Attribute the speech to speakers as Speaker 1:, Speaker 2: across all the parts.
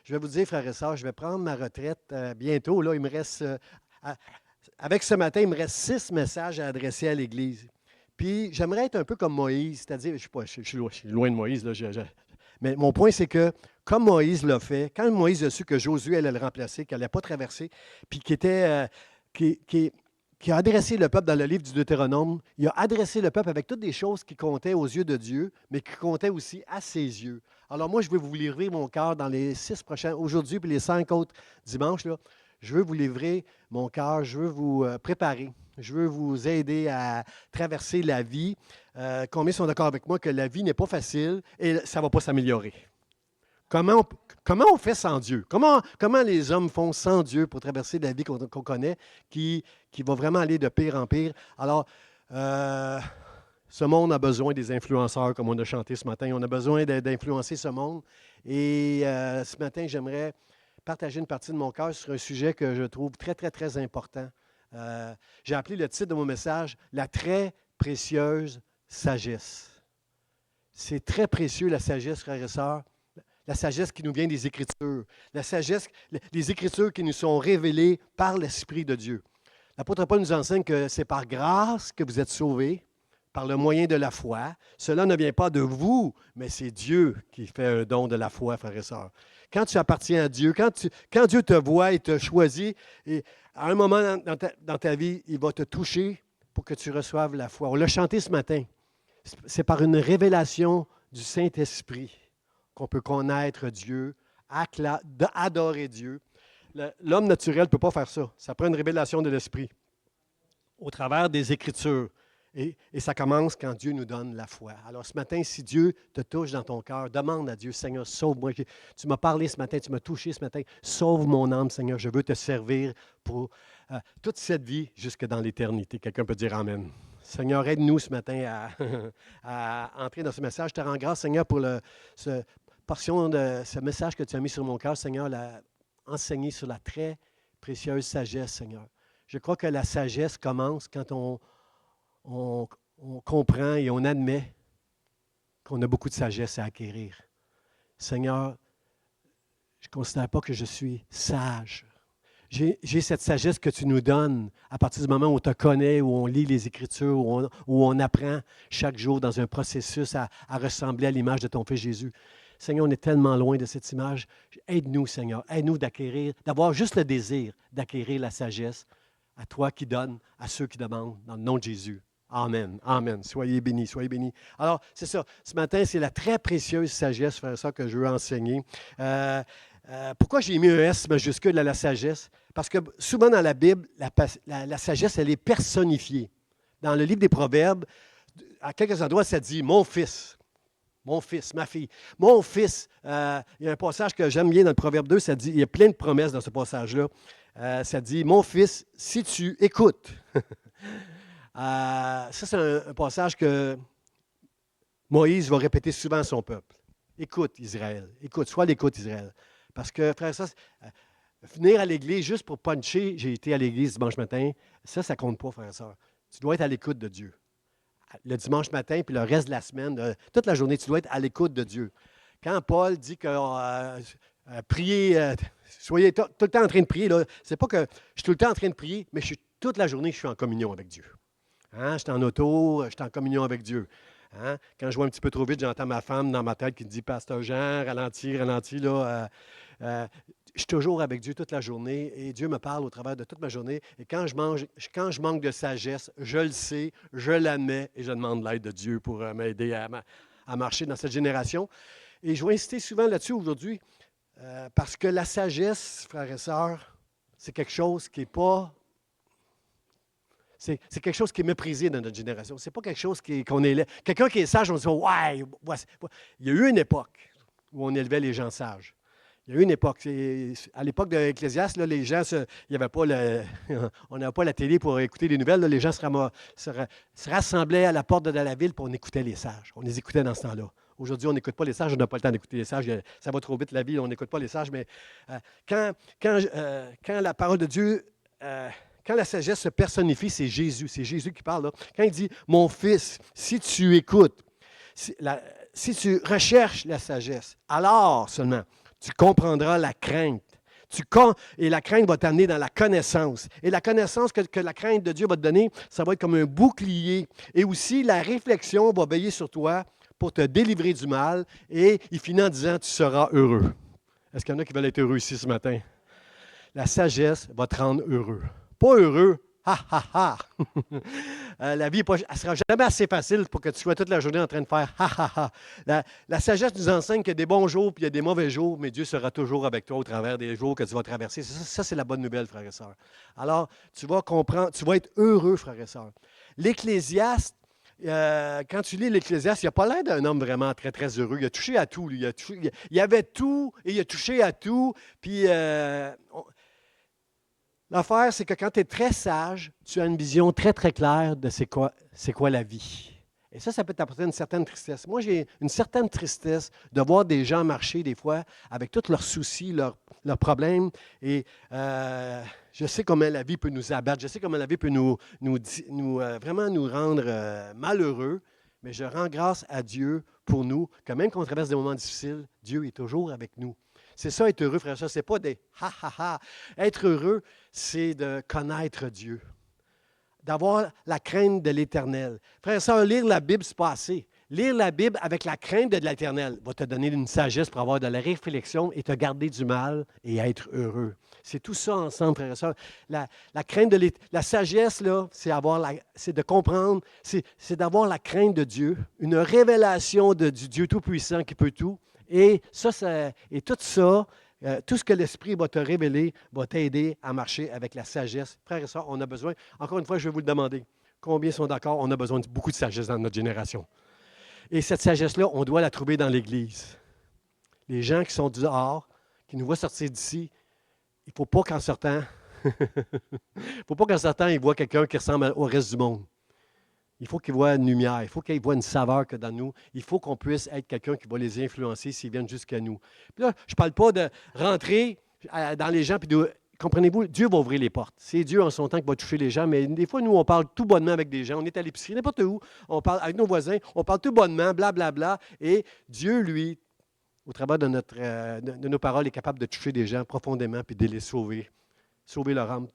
Speaker 1: Je vais vous dire, frères et sœurs, je vais prendre ma retraite bientôt. Là, il me reste, à- avec ce matin, il me reste 6 messages à adresser à l'Église. Puis j'aimerais être un peu comme Moïse, c'est-à-dire, je ne suis pas, je suis loin de Moïse, là, mais mon point, c'est que, comme Moïse l'a fait, quand Moïse a su que Josué allait le remplacer, qu'elle n'allait pas traverser, puis qui, qui- qui a adressé le peuple dans le livre du Deutéronome, il a adressé le peuple avec toutes des choses qui comptaient aux yeux de Dieu, mais qui comptaient aussi à ses yeux. Alors moi, je veux vous livrer mon cœur dans les 6 prochains, aujourd'hui, puis les 5 autres dimanches, là, je veux vous livrer mon cœur, je veux vous préparer, je veux vous aider à traverser la vie. Combien sont d'accord avec moi que la vie n'est pas facile et ça ne va pas s'améliorer? Comment on, comment on fait sans Dieu? Comment les hommes font sans Dieu pour traverser la vie qu'on connaît, qui va vraiment aller de pire en pire? Alors, euh, ce monde a besoin des influenceurs, comme on a chanté ce matin. On a besoin d'influencer ce monde. Et ce matin, j'aimerais partager une partie de mon cœur sur un sujet que je trouve très, très, très important. J'ai appelé le titre de mon message La très précieuse sagesse. C'est très précieux, la sagesse, frères et sœurs. La sagesse qui nous vient des Écritures. La sagesse, les Écritures qui nous sont révélées par l'Esprit de Dieu. L'apôtre Paul nous enseigne que c'est par grâce que vous êtes sauvés, par le moyen de la foi. Cela ne vient pas de vous, mais c'est Dieu qui fait un don de la foi, frères et sœurs. Quand tu appartiens à Dieu, quand Dieu te voit et te choisit, et à un moment dans ta vie, il va te toucher pour que tu reçoives la foi. On l'a chanté ce matin. C'est par une révélation du Saint-Esprit qu'on peut connaître Dieu, adorer Dieu. L'homme naturel ne peut pas faire ça. Ça prend une révélation de l'Esprit au travers des Écritures. Et ça commence quand Dieu nous donne la foi. Alors ce matin, si Dieu te touche dans ton cœur, demande à Dieu, Seigneur, sauve-moi. Tu m'as parlé ce matin, tu m'as touché ce matin. Sauve mon âme, Seigneur. Je veux te servir pour toute cette vie jusque dans l'éternité. Quelqu'un peut dire Amen. Seigneur, aide-nous ce matin à entrer dans ce message. Je te rends grâce, Seigneur, pour cette portion de ce message que tu as mis sur mon cœur, Seigneur, enseigné sur la très précieuse sagesse, Seigneur. Je crois que la sagesse commence quand on comprend et on admet qu'on a beaucoup de sagesse à acquérir. Seigneur, je ne considère pas que je suis sage. J'ai cette sagesse que tu nous donnes à partir du moment où on te connaît, où on lit les Écritures, où on apprend chaque jour dans un processus à ressembler à l'image de ton Fils Jésus. Seigneur, on est tellement loin de cette image. Aide-nous, Seigneur. Aide-nous d'avoir juste le désir d'acquérir la sagesse à toi qui donnes, à ceux qui demandent, dans le nom de Jésus. Amen. Amen. Soyez bénis, soyez bénis. Alors, c'est ça. Ce matin, c'est la très précieuse sagesse, frère, ça que je veux enseigner. Pourquoi j'ai mis un S majuscule à la sagesse? Parce que souvent dans la Bible, la sagesse, elle est personnifiée. Dans le livre des Proverbes, à quelques endroits, ça dit « mon fils ». Mon fils, ma fille. Mon fils, il y a un passage que j'aime bien dans le Proverbe 2, ça dit, il y a plein de promesses dans ce passage-là. Ça dit, mon fils, si tu écoutes. Ça, c'est un passage que Moïse va répéter souvent à son peuple. Écoute, Israël. Écoute, sois à l'écoute, Israël. Parce que, frère, venir à l'église juste pour puncher, j'ai été à l'église dimanche matin, ça ne compte pas, frère et soeur. Tu dois être à l'écoute de Dieu. Le dimanche matin, puis le reste de la semaine, toute la journée, tu dois être à l'écoute de Dieu. Quand Paul dit que priez, soyez tout le temps en train de prier, c'est pas que je suis tout le temps en train de prier, mais toute la journée, je suis en communion avec Dieu. Hein? Je suis en auto, je suis en communion avec Dieu. Hein? Quand je vois un petit peu trop vite, j'entends ma femme dans ma tête qui me dit, Pasteur Jean, ralentis, ralentis, là. Je suis toujours avec Dieu toute la journée et Dieu me parle au travers de toute ma journée. Et quand je manque de sagesse, je le sais, je l'admets et je demande l'aide de Dieu pour m'aider à marcher dans cette génération. Et je vais insister souvent là-dessus aujourd'hui parce que la sagesse, frères et sœurs, c'est quelque chose qui n'est pas... C'est quelque chose qui est méprisé dans notre génération. C'est pas quelque chose qu'on élève. Quelqu'un qui est sage, on dit « Ouais! » Il y a eu une époque où on élevait les gens sages. Il y a eu une époque. À l'époque de l'Ecclésiaste, les gens, il y avait pas on n'avait pas la télé pour écouter les nouvelles. Là, les gens se rassemblaient à la porte de la ville pour on écoutait les sages. On les écoutait dans ce temps-là. Aujourd'hui, on n'écoute pas les sages, on n'a pas le temps d'écouter les sages. Ça va trop vite la vie, on n'écoute pas les sages. Mais quand la parole de Dieu, quand la sagesse se personnifie, c'est Jésus qui parle. Là. Quand il dit « Mon fils, si tu écoutes, si tu recherches la sagesse, alors seulement Tu comprendras la crainte. Et la crainte va t'amener dans la connaissance. Et la connaissance que la crainte de Dieu va te donner, ça va être comme un bouclier. Et aussi, la réflexion va veiller sur toi pour te délivrer du mal. Et il finit en disant, tu seras heureux. Est-ce qu'il y en a qui veulent être heureux ici ce matin? La sagesse va te rendre heureux. Pas heureux, ha ha ha. La vie ne sera jamais assez facile pour que tu sois toute la journée en train de faire ha ha ha. La sagesse nous enseigne qu'il y a des bons jours puis il y a des mauvais jours, mais Dieu sera toujours avec toi au travers des jours que tu vas traverser. Ça, c'est la bonne nouvelle, frères et sœurs. Alors, tu vas comprendre, tu vas être heureux, frères et sœurs. L'Ecclésiaste, quand tu lis l'Ecclésiaste, il n'a pas l'air d'un homme vraiment très, très heureux. Il a touché à tout. Lui. Il avait tout et il a touché à tout. Puis, l'affaire, c'est que quand tu es très sage, tu as une vision très, très claire de c'est quoi la vie. Et ça peut t'apporter une certaine tristesse. Moi, j'ai une certaine tristesse de voir des gens marcher des fois avec tous leurs soucis, leurs problèmes. Et je sais comment la vie peut nous abattre. Je sais comment la vie peut vraiment nous rendre malheureux. Mais je rends grâce à Dieu pour nous, que même quand on traverse des moments difficiles, Dieu est toujours avec nous. C'est ça, être heureux, frère et sœurs. Ce n'est pas des ha ha ha. Être heureux, c'est de connaître Dieu, d'avoir la crainte de l'Éternel. Frère et sœurs, lire la Bible, ce n'est pas assez. Lire la Bible avec la crainte de l'Éternel va te donner une sagesse pour avoir de la réflexion et te garder du mal et être heureux. C'est tout ça ensemble, frères et sœurs. La crainte de la sagesse, là, c'est de comprendre, c'est d'avoir la crainte de Dieu, une révélation du Dieu Tout-Puissant qui peut tout. Et tout ça, tout ce que l'Esprit va te révéler va t'aider à marcher avec la sagesse. Frères et sœurs, on a besoin, encore une fois, je vais vous le demander, combien sont d'accord? On a besoin de beaucoup de sagesse dans notre génération. Et cette sagesse-là, on doit la trouver dans l'Église. Les gens qui sont dehors, qui nous voient sortir d'ici, il ne faut pas qu'en sortant, ils voient quelqu'un qui ressemble au reste du monde. Il faut qu'ils voient une lumière, il faut qu'ils voient une saveur que dans nous. Il faut qu'on puisse être quelqu'un qui va les influencer s'ils viennent jusqu'à nous. Puis là, je ne parle pas de rentrer dans les gens, puis comprenez-vous, Dieu va ouvrir les portes. C'est Dieu en son temps qui va toucher les gens, mais des fois, nous, on parle tout bonnement avec des gens. On est à l'épicerie, n'importe où, on parle avec nos voisins, on parle tout bonnement, blablabla, et Dieu, lui, au travers de nos paroles, est capable de toucher des gens profondément puis de les sauver. Sauver leur âme,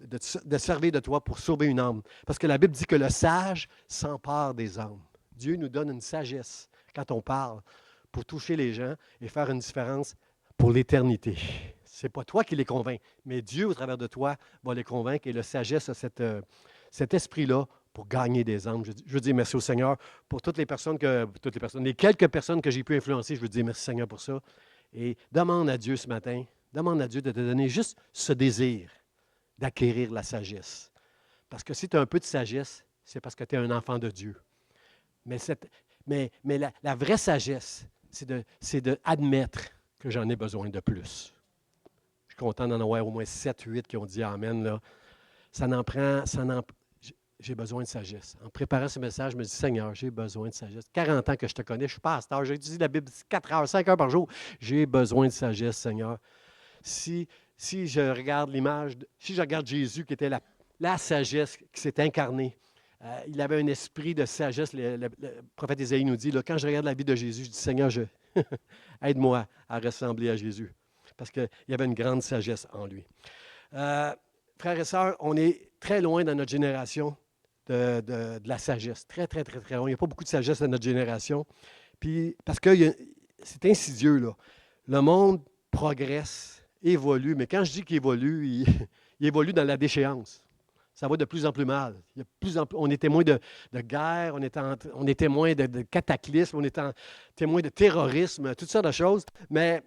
Speaker 1: de servir de toi pour sauver une âme. Parce que la Bible dit que le sage s'empare des âmes. Dieu nous donne une sagesse quand on parle pour toucher les gens et faire une différence pour l'éternité. Ce n'est pas toi qui les convaincs, mais Dieu, au travers de toi, va les convaincre et la sagesse a cet esprit-là pour gagner des âmes. Je veux dire merci au Seigneur pour les quelques personnes que j'ai pu influencer. Je veux dire merci Seigneur pour ça. Et demande à Dieu ce matin, demande à Dieu de te donner juste ce désir d'acquérir la sagesse. Parce que si tu as un peu de sagesse, c'est parce que tu es un enfant de Dieu. Mais la vraie sagesse, c'est d'admettre que j'en ai besoin de plus. Je suis content d'en avoir au moins 7, 8 qui ont dit Amen. Là. J'ai besoin de sagesse. En préparant ce message, je me dis, Seigneur, j'ai besoin de sagesse. 40 ans que je te connais, je suis pasteur, j'étudie la Bible 4 heures, 5 heures par jour. J'ai besoin de sagesse, Seigneur. Si je regarde si je regarde Jésus qui était la sagesse qui s'est incarnée, il avait un esprit de sagesse. Le prophète Isaïe nous dit, là, quand je regarde la vie de Jésus, je dis, Seigneur, aide-moi à ressembler à Jésus. Parce qu'il y avait une grande sagesse en lui. Frères et sœurs, on est très loin dans notre génération de la sagesse. Très, très, très, très loin. Il n'y a pas beaucoup de sagesse dans notre génération. Puis, parce que c'est insidieux, là. Le monde progresse, évolue, mais quand je dis qu'il évolue, il évolue dans la déchéance. Ça va de plus en plus mal. On est témoin de guerre, on est témoin de cataclysmes, on est témoin de terrorisme, toutes sortes de choses. Mais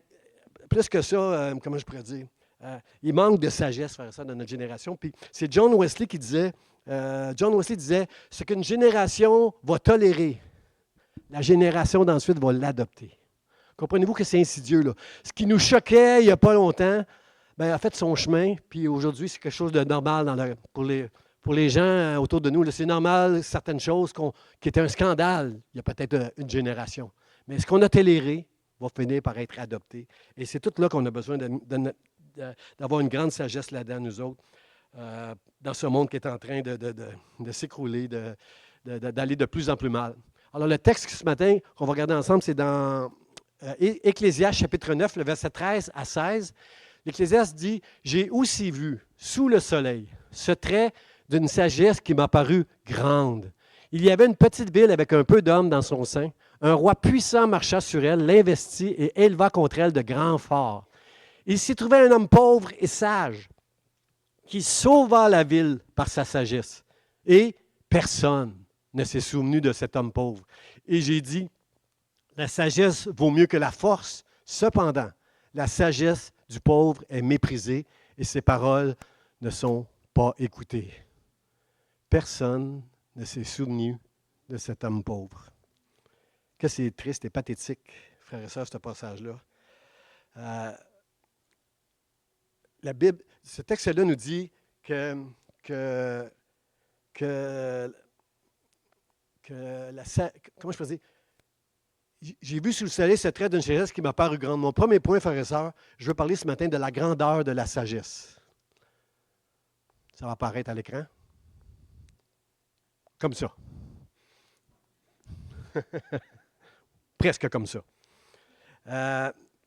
Speaker 1: plus que ça, comment je pourrais dire, il manque de sagesse, frère et sœurs, dans notre génération. Puis c'est John Wesley qui disait, ce qu'une génération va tolérer, la génération d'ensuite va l'adopter. Comprenez-vous que c'est insidieux, là? Ce qui nous choquait il n'y a pas longtemps, a fait son chemin, puis aujourd'hui, c'est quelque chose de normal pour les gens autour de nous. Là, c'est normal, certaines choses qui étaient un scandale il y a peut-être une génération. Mais ce qu'on a toléré va finir par être adopté. Et c'est tout là qu'on a besoin d'avoir une grande sagesse là-dedans, nous autres, dans ce monde qui est en train de s'écrouler, d'aller de plus en plus mal. Alors, le texte ce matin qu'on va regarder ensemble, c'est dans Ecclésiaste chapitre 9, le verset 13 à 16, l'Ecclésiaste dit « J'ai aussi vu, sous le soleil, ce trait d'une sagesse qui m'a paru grande. Il y avait une petite ville avec un peu d'hommes dans son sein. Un roi puissant marcha sur elle, l'investit et éleva contre elle de grands forts. Il s'y trouvait un homme pauvre et sage qui sauva la ville par sa sagesse. Et personne ne s'est souvenu de cet homme pauvre. Et j'ai dit, la sagesse vaut mieux que la force. Cependant, la sagesse du pauvre est méprisée et ses paroles ne sont pas écoutées. Personne ne s'est souvenu de cet homme pauvre. Que c'est triste et pathétique, frères et sœurs, ce passage-là. La Bible, ce texte-là nous dit que comment je peux dire? J'ai vu sous le soleil ce trait d'une sagesse qui m'a paru grande. Mon premier point, frères et sœurs, je veux parler ce matin de la grandeur de la sagesse. Ça va apparaître à l'écran. Comme ça. Presque comme ça.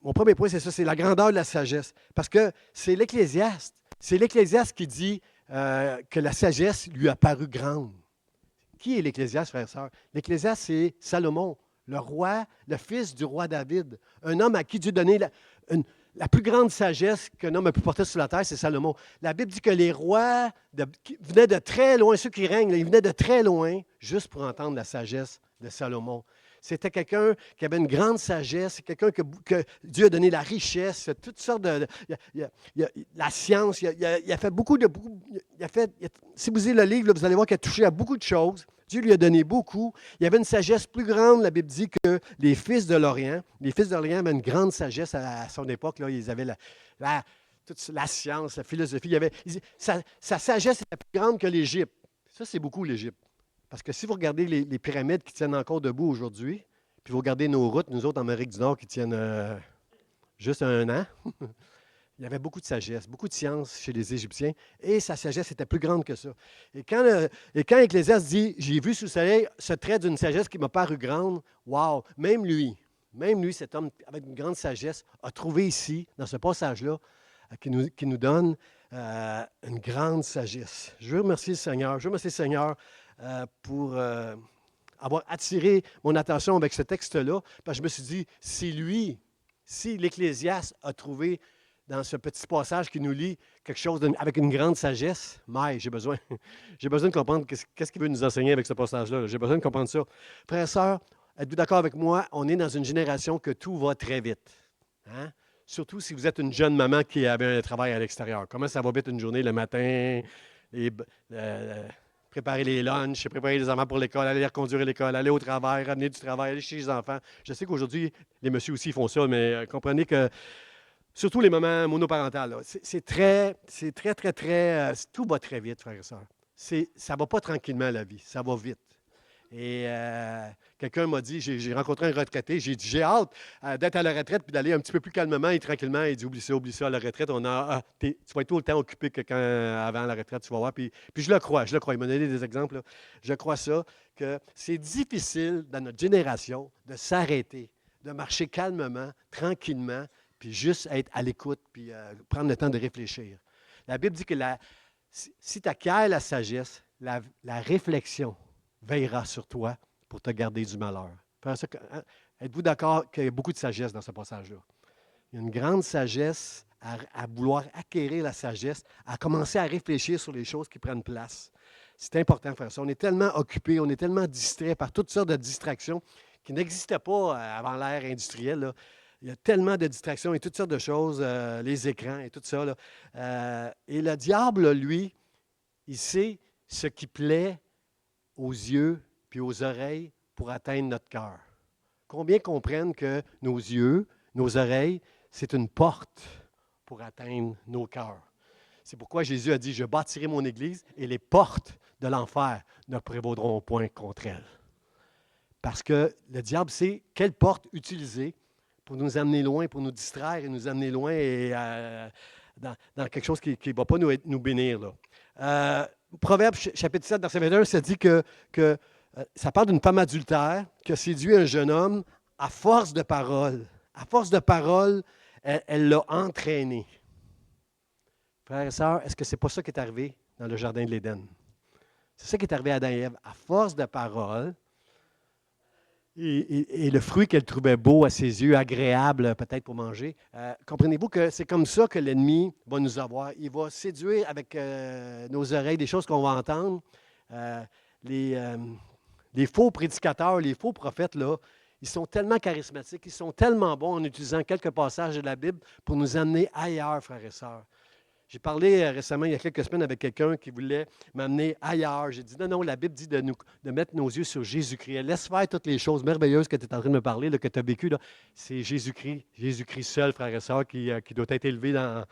Speaker 1: Mon premier point, c'est ça, c'est la grandeur de la sagesse. Parce que c'est l'Ecclésiaste. C'est l'Ecclésiaste qui dit que la sagesse lui a paru grande. Qui est l'Ecclésiaste, frères et sœurs? L'Ecclésiaste, c'est Salomon, le roi, le fils du roi David. Un homme à qui Dieu donnait la plus grande sagesse qu'un homme a pu porter sur la terre, c'est Salomon. La Bible dit que les rois venaient de très loin, ceux qui règnent, ils venaient de très loin juste pour entendre la sagesse de Salomon. C'était quelqu'un qui avait une grande sagesse, quelqu'un que Dieu a donné la richesse, toutes sortes de... la science, il a fait beaucoup de... si vous lisez le livre, là, vous allez voir qu'il a touché à beaucoup de choses. Dieu lui a donné beaucoup. Il y avait une sagesse plus grande, la Bible dit, que les fils de l'Orient. Les fils de l'Orient avaient une grande sagesse à son époque. Là, ils avaient toute la science, la philosophie. Sa sagesse était plus grande que l'Égypte. Ça, c'est beaucoup l'Égypte. Parce que si vous regardez les pyramides qui tiennent encore debout aujourd'hui, puis vous regardez nos routes, nous autres en Amérique du Nord qui tiennent juste 1 an, il y avait beaucoup de sagesse, beaucoup de science chez les Égyptiens, et sa sagesse était plus grande que ça. Et quand Ecclésiaste dit « J'ai vu sous le soleil ce trait d'une sagesse qui m'a paru grande », wow, même lui, cet homme avec une grande sagesse, a trouvé ici, dans ce passage-là, qui nous donne une grande sagesse. Je veux remercier le Seigneur. Pour avoir attiré mon attention avec ce texte-là, parce que je me suis dit, si l'Ecclésiaste a trouvé dans ce petit passage qui nous lit quelque chose avec une grande sagesse, j'ai besoin de comprendre qu'est-ce qu'il veut nous enseigner avec ce passage-là. J'ai besoin de comprendre ça. Frères et sœurs, êtes-vous d'accord avec moi? On est dans une génération que tout va très vite. Hein? Surtout si vous êtes une jeune maman qui avait un travail à l'extérieur. Comment ça va vite une journée le matin? Préparer les lunchs, préparer les enfants pour l'école, aller les reconduire à l'école, aller au travail, ramener du travail, aller chez les enfants. Je sais qu'aujourd'hui, les messieurs aussi font ça, mais comprenez que, surtout les mamans monoparentales, là, c'est très, tout va très vite, frères et sœurs. Ça ne va pas tranquillement, la vie, ça va vite. Et quelqu'un m'a dit, j'ai rencontré un retraité, j'ai dit, j'ai hâte d'être à la retraite puis d'aller un petit peu plus calmement et tranquillement. Il dit, oublie ça, à la retraite, tu vas être tout le temps occupé que quand avant la retraite, tu vas voir. Puis je le crois. Il m'a donné des exemples. Là. Je crois ça, que c'est difficile dans notre génération de s'arrêter, de marcher calmement, tranquillement, puis juste être à l'écoute, puis prendre le temps de réfléchir. La Bible dit que si tu acquiers la sagesse, la réflexion veillera sur toi pour te garder du malheur. Êtes-vous d'accord qu'il y a beaucoup de sagesse dans ce passage-là? Il y a une grande sagesse à vouloir acquérir la sagesse, à commencer à réfléchir sur les choses qui prennent place. C'est important de faire ça. On est tellement occupé, on est tellement distrait par toutes sortes de distractions qui n'existaient pas avant l'ère industrielle. Là. Il y a tellement de distractions et toutes sortes de choses, les écrans et tout ça. Là. Et le diable, lui, il sait ce qui plaît aux yeux puis aux oreilles pour atteindre notre cœur. Combien comprennent que nos yeux, nos oreilles, c'est une porte pour atteindre nos cœurs? C'est pourquoi Jésus a dit, « Je bâtirai mon Église et les portes de l'enfer ne prévaudront point contre elle. » Parce que le diable sait quelle porte utiliser pour nous amener loin, pour nous distraire et nous amener loin et, dans quelque chose qui ne va pas nous bénir. Là. Proverbe chapitre 7, verset 21, ça dit que ça parle d'une femme adultère qui a séduit un jeune homme à force de paroles. À force de parole, elle l'a entraîné. Frères et sœurs, est-ce que ce n'est pas ça qui est arrivé dans le jardin de l'Éden? C'est ça qui est arrivé à Adam et Ève. À force de parole, et le fruit qu'elle trouvait beau à ses yeux, agréable peut-être pour manger, comprenez-vous que c'est comme ça que l'ennemi va nous avoir. Il va séduire avec nos oreilles des choses qu'on va entendre. Les faux prédicateurs, les faux prophètes, là, ils sont tellement charismatiques, ils sont tellement bons en utilisant quelques passages de la Bible pour nous amener ailleurs, frères et sœurs. J'ai parlé récemment, il y a quelques semaines, avec quelqu'un qui voulait m'amener ailleurs. J'ai dit, non, la Bible dit de mettre nos yeux sur Jésus-Christ. Elle laisse faire toutes les choses merveilleuses que tu es en train de me parler, là, que tu as vécues. C'est Jésus-Christ, Jésus-Christ seul, frères et sœurs, qui doit être élevé dans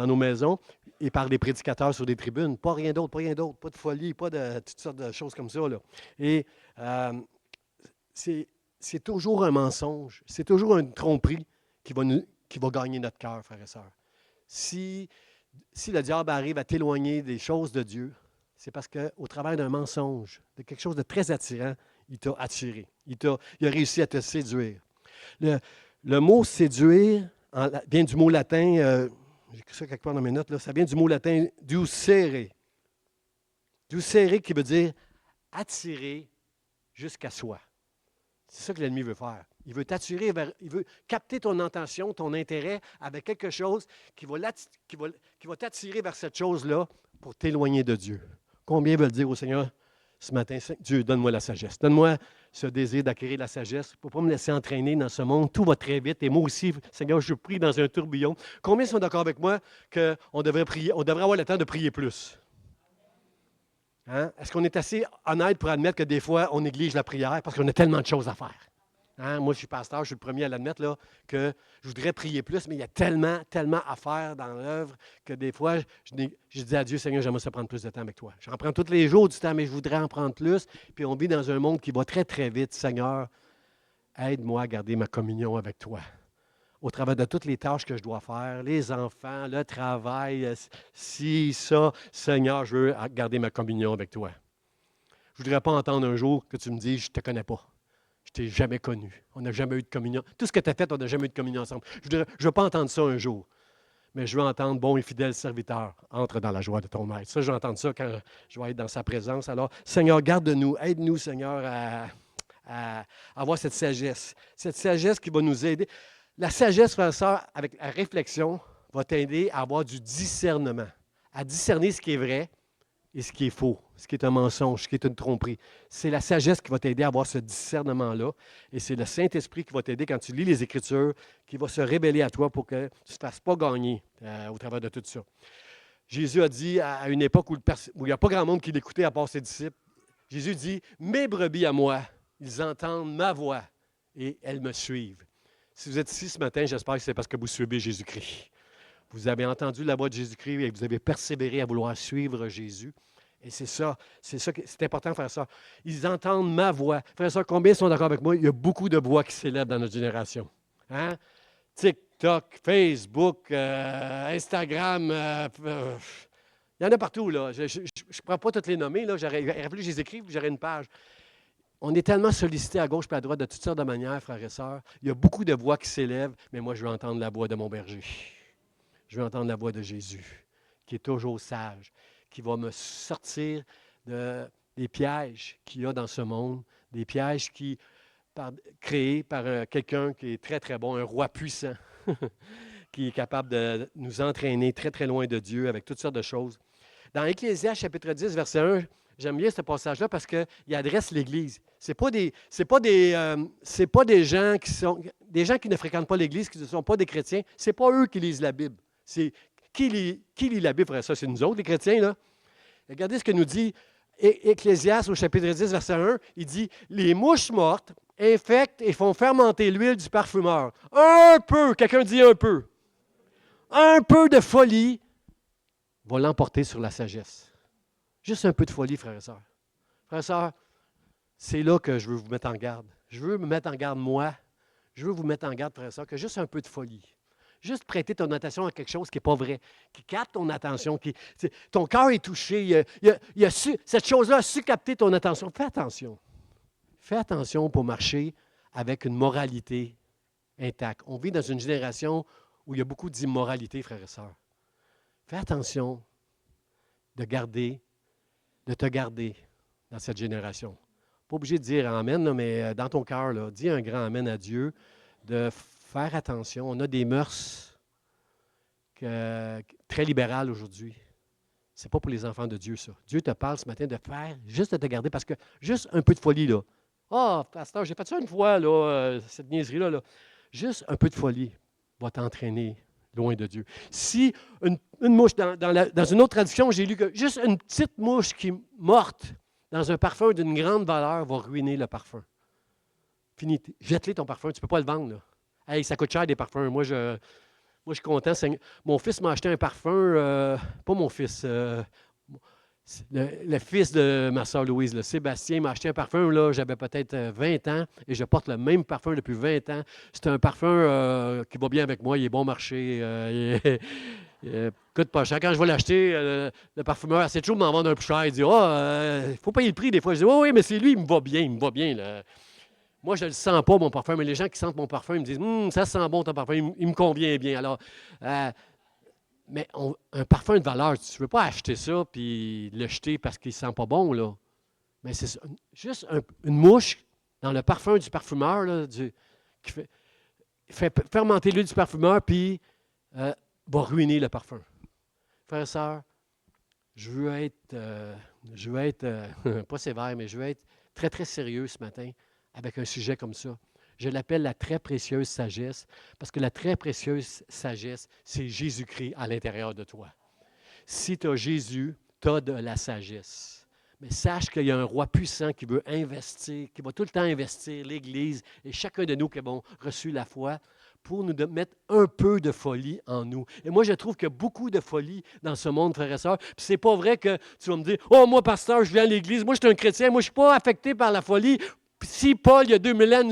Speaker 1: nos maisons et par des prédicateurs sur des tribunes. Pas rien d'autre, pas de folie, pas de toutes sortes de choses comme ça. Là. Et c'est toujours un mensonge, c'est toujours une tromperie qui va gagner notre cœur, frères et sœurs. Si le diable arrive à t'éloigner des choses de Dieu, c'est parce qu'au travers d'un mensonge, de quelque chose de très attirant, il t'a attiré. Il a réussi à te séduire. Le mot séduire vient du mot latin, j'ai écrit ça quelque part dans mes notes, là, ça vient du mot latin ducere. Ducere qui veut dire attirer jusqu'à soi. C'est ça que l'ennemi veut faire. Il veut t'attirer il veut capter ton attention, ton intérêt avec quelque chose qui va t'attirer vers cette chose-là pour t'éloigner de Dieu. Combien veulent dire au Seigneur ce matin, Dieu, donne-moi la sagesse. Donne-moi ce désir d'acquérir la sagesse pour ne pas me laisser entraîner dans ce monde. Tout va très vite et moi aussi, Seigneur, je prie dans un tourbillon. Combien sont d'accord avec moi qu'on devrait prier, on devrait avoir le temps de prier plus? Hein? Est-ce qu'on est assez honnête pour admettre que des fois, on néglige la prière parce qu'on a tellement de choses à faire? Hein? Moi, je suis pasteur, je suis le premier à l'admettre là, que je voudrais prier plus, mais il y a tellement, tellement à faire dans l'œuvre que des fois, je dis à Dieu, Seigneur, j'aimerais ça prendre plus de temps avec toi. J'en prends tous les jours du temps, mais je voudrais en prendre plus. Puis on vit dans un monde qui va très, très vite. Seigneur, aide-moi à garder ma communion avec toi. Au travers de toutes les tâches que je dois faire, les enfants, le travail, ça, Seigneur, je veux garder ma communion avec toi. Je ne voudrais pas entendre un jour que tu me dises, je ne te connais pas. Je ne t'ai jamais connu. On n'a jamais eu de communion. Tout ce que tu as fait, on n'a jamais eu de communion ensemble. Je ne veux pas entendre ça un jour. Mais je veux entendre, bon et fidèle serviteur, entre dans la joie de ton maître. Ça, je vais entendre ça quand je vais être dans sa présence. Alors, Seigneur, garde-nous, aide-nous, Seigneur, à avoir cette sagesse qui va nous aider. La sagesse, frère et sœur, avec la réflexion, va t'aider à avoir du discernement, à discerner ce qui est vrai et ce qui est faux, ce qui est un mensonge, ce qui est une tromperie. C'est la sagesse qui va t'aider à avoir ce discernement-là. Et c'est le Saint-Esprit qui va t'aider quand tu lis les Écritures, qui va se révéler à toi pour que tu ne te fasses pas gagner au travers de tout ça. Jésus a dit à une époque où il n'y a pas grand monde qui l'écoutait à part ses disciples, Jésus dit, « Mes brebis à moi, ils entendent ma voix et elles me suivent. » Si vous êtes ici ce matin, j'espère que c'est parce que vous suivez Jésus-Christ. Vous avez entendu la voix de Jésus-Christ et vous avez persévéré à vouloir suivre Jésus. Et c'est important, frère et sœur. Ils entendent ma voix. Frère et sœur, combien sont d'accord avec moi? Il y a beaucoup de voix qui s'élèvent dans notre génération. Hein? TikTok, Facebook, Instagram, il y en a partout, là. Je ne prends pas toutes les nommer, là. J'aurais fallu que je les écrive, j'aurais une page. On est tellement sollicité à gauche et à droite de toutes sortes de manières, frères et sœurs. Il y a beaucoup de voix qui s'élèvent, mais moi, je veux entendre la voix de mon berger. Je veux entendre la voix de Jésus, qui est toujours sage, qui va me sortir des pièges qu'il y a dans ce monde, des pièges créés par quelqu'un qui est très, très bon, un roi puissant, qui est capable de nous entraîner très, très loin de Dieu avec toutes sortes de choses. Dans Ecclésiaste, chapitre 10, verset 1, j'aime bien ce passage-là parce qu'il adresse l'Église. C'est pas des gens qui ne fréquentent pas l'Église, qui ne sont pas des chrétiens. C'est pas eux qui lisent la Bible. C'est qui lit la Bible, frère? Ça, c'est nous autres, les chrétiens, là. Regardez ce que nous dit Ecclésiaste au chapitre 10, verset 1. Il dit, « Les mouches mortes infectent et font fermenter l'huile du parfumeur. » Un peu, quelqu'un dit un peu. Un peu de folie va l'emporter sur la sagesse. Juste un peu de folie, frères et sœurs. Frères et sœurs, c'est là que je veux vous mettre en garde. Je veux me mettre en garde, moi. Je veux vous mettre en garde, frères et sœurs, que juste un peu de folie. Juste prêter ton attention à quelque chose qui n'est pas vrai, qui capte ton attention. Ton cœur est touché. Cette chose-là a su capter ton attention. Fais attention. Fais attention pour marcher avec une moralité intact. On vit dans une génération où il y a beaucoup d'immoralité, frères et sœurs. Fais attention de te garder dans cette génération. Pas obligé de dire Amen, là, mais dans ton cœur, là, dis un grand Amen à Dieu, de faire attention. On a des mœurs très libérales aujourd'hui. Ce n'est pas pour les enfants de Dieu, ça. Dieu te parle ce matin de faire, juste de te garder, parce que juste un peu de folie, là. Ah, pasteur, j'ai fait ça une fois, là, cette niaiserie-là, là. Juste un peu de folie va t'entraîner loin de Dieu. Si une mouche, dans une autre traduction, j'ai lu que juste une petite mouche qui est morte dans un parfum d'une grande valeur va ruiner le parfum. Fini. Jette-les ton parfum, tu ne peux pas le vendre, là. Hey, ça coûte cher des parfums. Moi, je suis content. Mon fils m'a acheté un parfum, pas mon fils, le fils de ma soeur Louise, le Sébastien, m'a acheté un parfum, là, j'avais peut-être 20 ans, et je porte le même parfum depuis 20 ans. C'est un parfum qui va bien avec moi, il est bon marché, il coûte pas cher. Quand je vais l'acheter, le parfumeur essaie toujours de m'en vendre un plus cher. Il dit, il faut payer le prix des fois. Je dis, oui, mais c'est lui, il me va bien. Là. Moi, je ne le sens pas, mon parfum, mais les gens qui sentent mon parfum, ils me disent, ça sent bon ton parfum, il me convient bien. Alors, mais un parfum de valeur, tu ne veux pas acheter ça puis le jeter parce qu'il ne sent pas bon, là. Mais c'est juste une mouche dans le parfum du parfumeur, là, qui fait fermenter l'huile du parfumeur, puis va ruiner le parfum. Frères et sœurs, je veux être pas sévère, mais je veux être très, très sérieux ce matin avec un sujet comme ça. Je l'appelle la très précieuse sagesse, parce que la très précieuse sagesse, c'est Jésus-Christ à l'intérieur de toi. Si tu as Jésus, tu as de la sagesse. Mais sache qu'il y a un roi puissant qui veut investir, qui va tout le temps investir l'Église et chacun de nous qui avons reçu la foi pour nous mettre un peu de folie en nous. Et moi, je trouve qu'il y a beaucoup de folie dans ce monde, frères et sœurs. Puis c'est pas vrai que tu vas me dire, « Oh, moi, pasteur, je viens à l'Église, moi, je suis un chrétien, moi, je ne suis pas affecté par la folie. » Si Paul, il y a 2000 ans,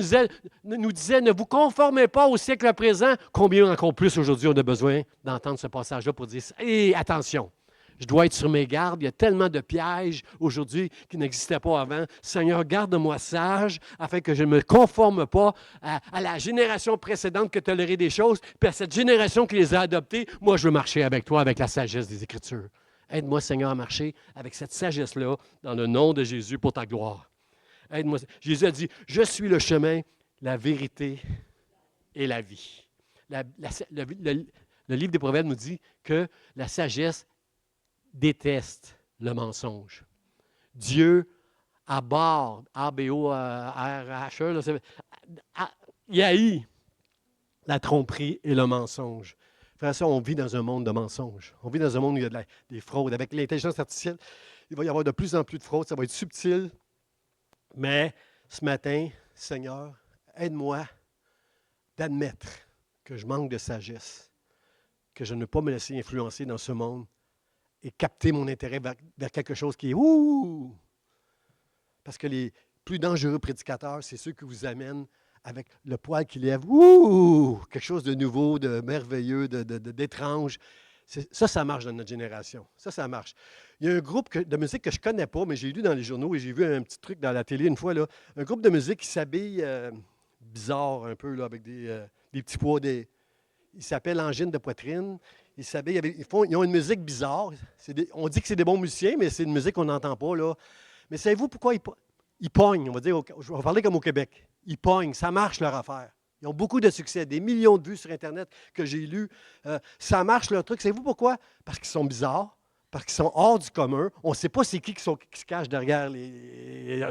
Speaker 1: nous disait, ne vous conformez pas au siècle présent, combien encore plus aujourd'hui on a besoin d'entendre ce passage-là pour dire, hé, attention, je dois être sur mes gardes, il y a tellement de pièges aujourd'hui qui n'existaient pas avant. Seigneur, garde-moi sage afin que je ne me conforme pas à la génération précédente qui a toléré des choses, puis à cette génération qui les a adoptées. Moi, je veux marcher avec toi, avec la sagesse des Écritures. Aide-moi, Seigneur, à marcher avec cette sagesse-là dans le nom de Jésus pour ta gloire. Aide-moi. Jésus a dit, je suis le chemin, la vérité et la vie. Le livre des Proverbes nous dit que la sagesse déteste le mensonge. Dieu abhorre, A-B-O-R-H-E, il haït la tromperie et le mensonge. Frère, ça, on vit dans un monde de mensonges. On vit dans un monde où il y a des fraudes. Avec l'intelligence artificielle, il va y avoir de plus en plus de fraudes. Ça va être subtil. Mais ce matin, Seigneur, aide-moi d'admettre que je manque de sagesse, que je ne veux pas me laisser influencer dans ce monde et capter mon intérêt vers quelque chose qui est « ouh ». Parce que les plus dangereux prédicateurs, c'est ceux qui vous amènent avec le poil qui lève « ouh », quelque chose de nouveau, de merveilleux, d'étrange. Ça marche dans notre génération. Ça marche. Il y a un groupe de musique que je ne connais pas, mais j'ai lu dans les journaux et j'ai vu un petit truc dans la télé une fois. Là, un groupe de musique qui s'habille bizarre un peu, là, avec des petits pois. Il s'appelle Angine de poitrine. Ils s'habillent, ils ont une musique bizarre. On dit que c'est des bons musiciens, mais c'est une musique qu'on n'entend pas. Là. Mais savez-vous pourquoi ils pognent? On va dire, je vais parler comme au Québec. Ils pognent, ça marche leur affaire. Ils ont beaucoup de succès, des millions de vues sur Internet que j'ai lues. Ça marche leur truc. Savez-vous pourquoi? Parce qu'ils sont bizarres, parce qu'ils sont hors du commun. On ne sait pas c'est qui se cache derrière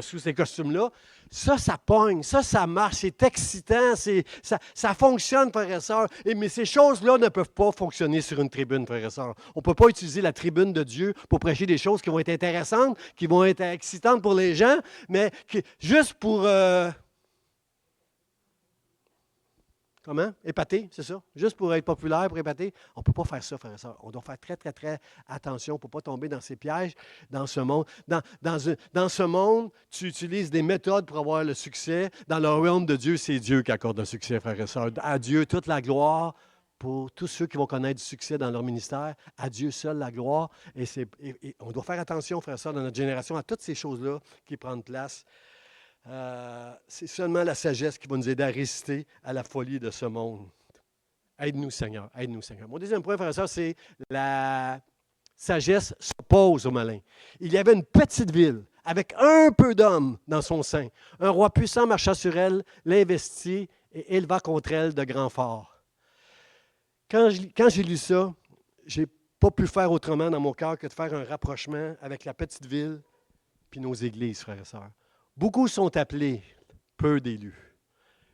Speaker 1: sous ces costumes-là. Ça pogne, ça marche, c'est excitant, ça fonctionne, frères et sœurs. Mais ces choses-là ne peuvent pas fonctionner sur une tribune, frères et sœurs. On ne peut pas utiliser la tribune de Dieu pour prêcher des choses qui vont être intéressantes, qui vont être excitantes pour les gens, mais juste pour... Comment? Épater, c'est ça? Juste pour être populaire, pour épater. On ne peut pas faire ça, frères et sœurs. On doit faire très, très, très attention pour ne pas tomber dans ces pièges dans ce monde. Dans ce monde, tu utilises des méthodes pour avoir le succès. Dans le royaume de Dieu, c'est Dieu qui accorde le succès, frères et sœurs. À Dieu, toute la gloire pour tous ceux qui vont connaître du succès dans leur ministère. À Dieu seul la gloire. Et on doit faire attention, frères et sœurs, dans notre génération, à toutes ces choses-là qui prennent place. C'est seulement la sagesse qui va nous aider à résister à la folie de ce monde. Aide-nous, Seigneur. Aide-nous, Seigneur. Mon deuxième point, frère et sœur, c'est la sagesse s'oppose au malin. Il y avait une petite ville avec un peu d'hommes dans son sein. Un roi puissant marcha sur elle, l'investit et éleva contre elle de grands forts. Quand j'ai lu ça, je n'ai pas pu faire autrement dans mon cœur que de faire un rapprochement avec la petite ville puis nos églises, frères et sœurs. Beaucoup sont appelés, peu d'élus.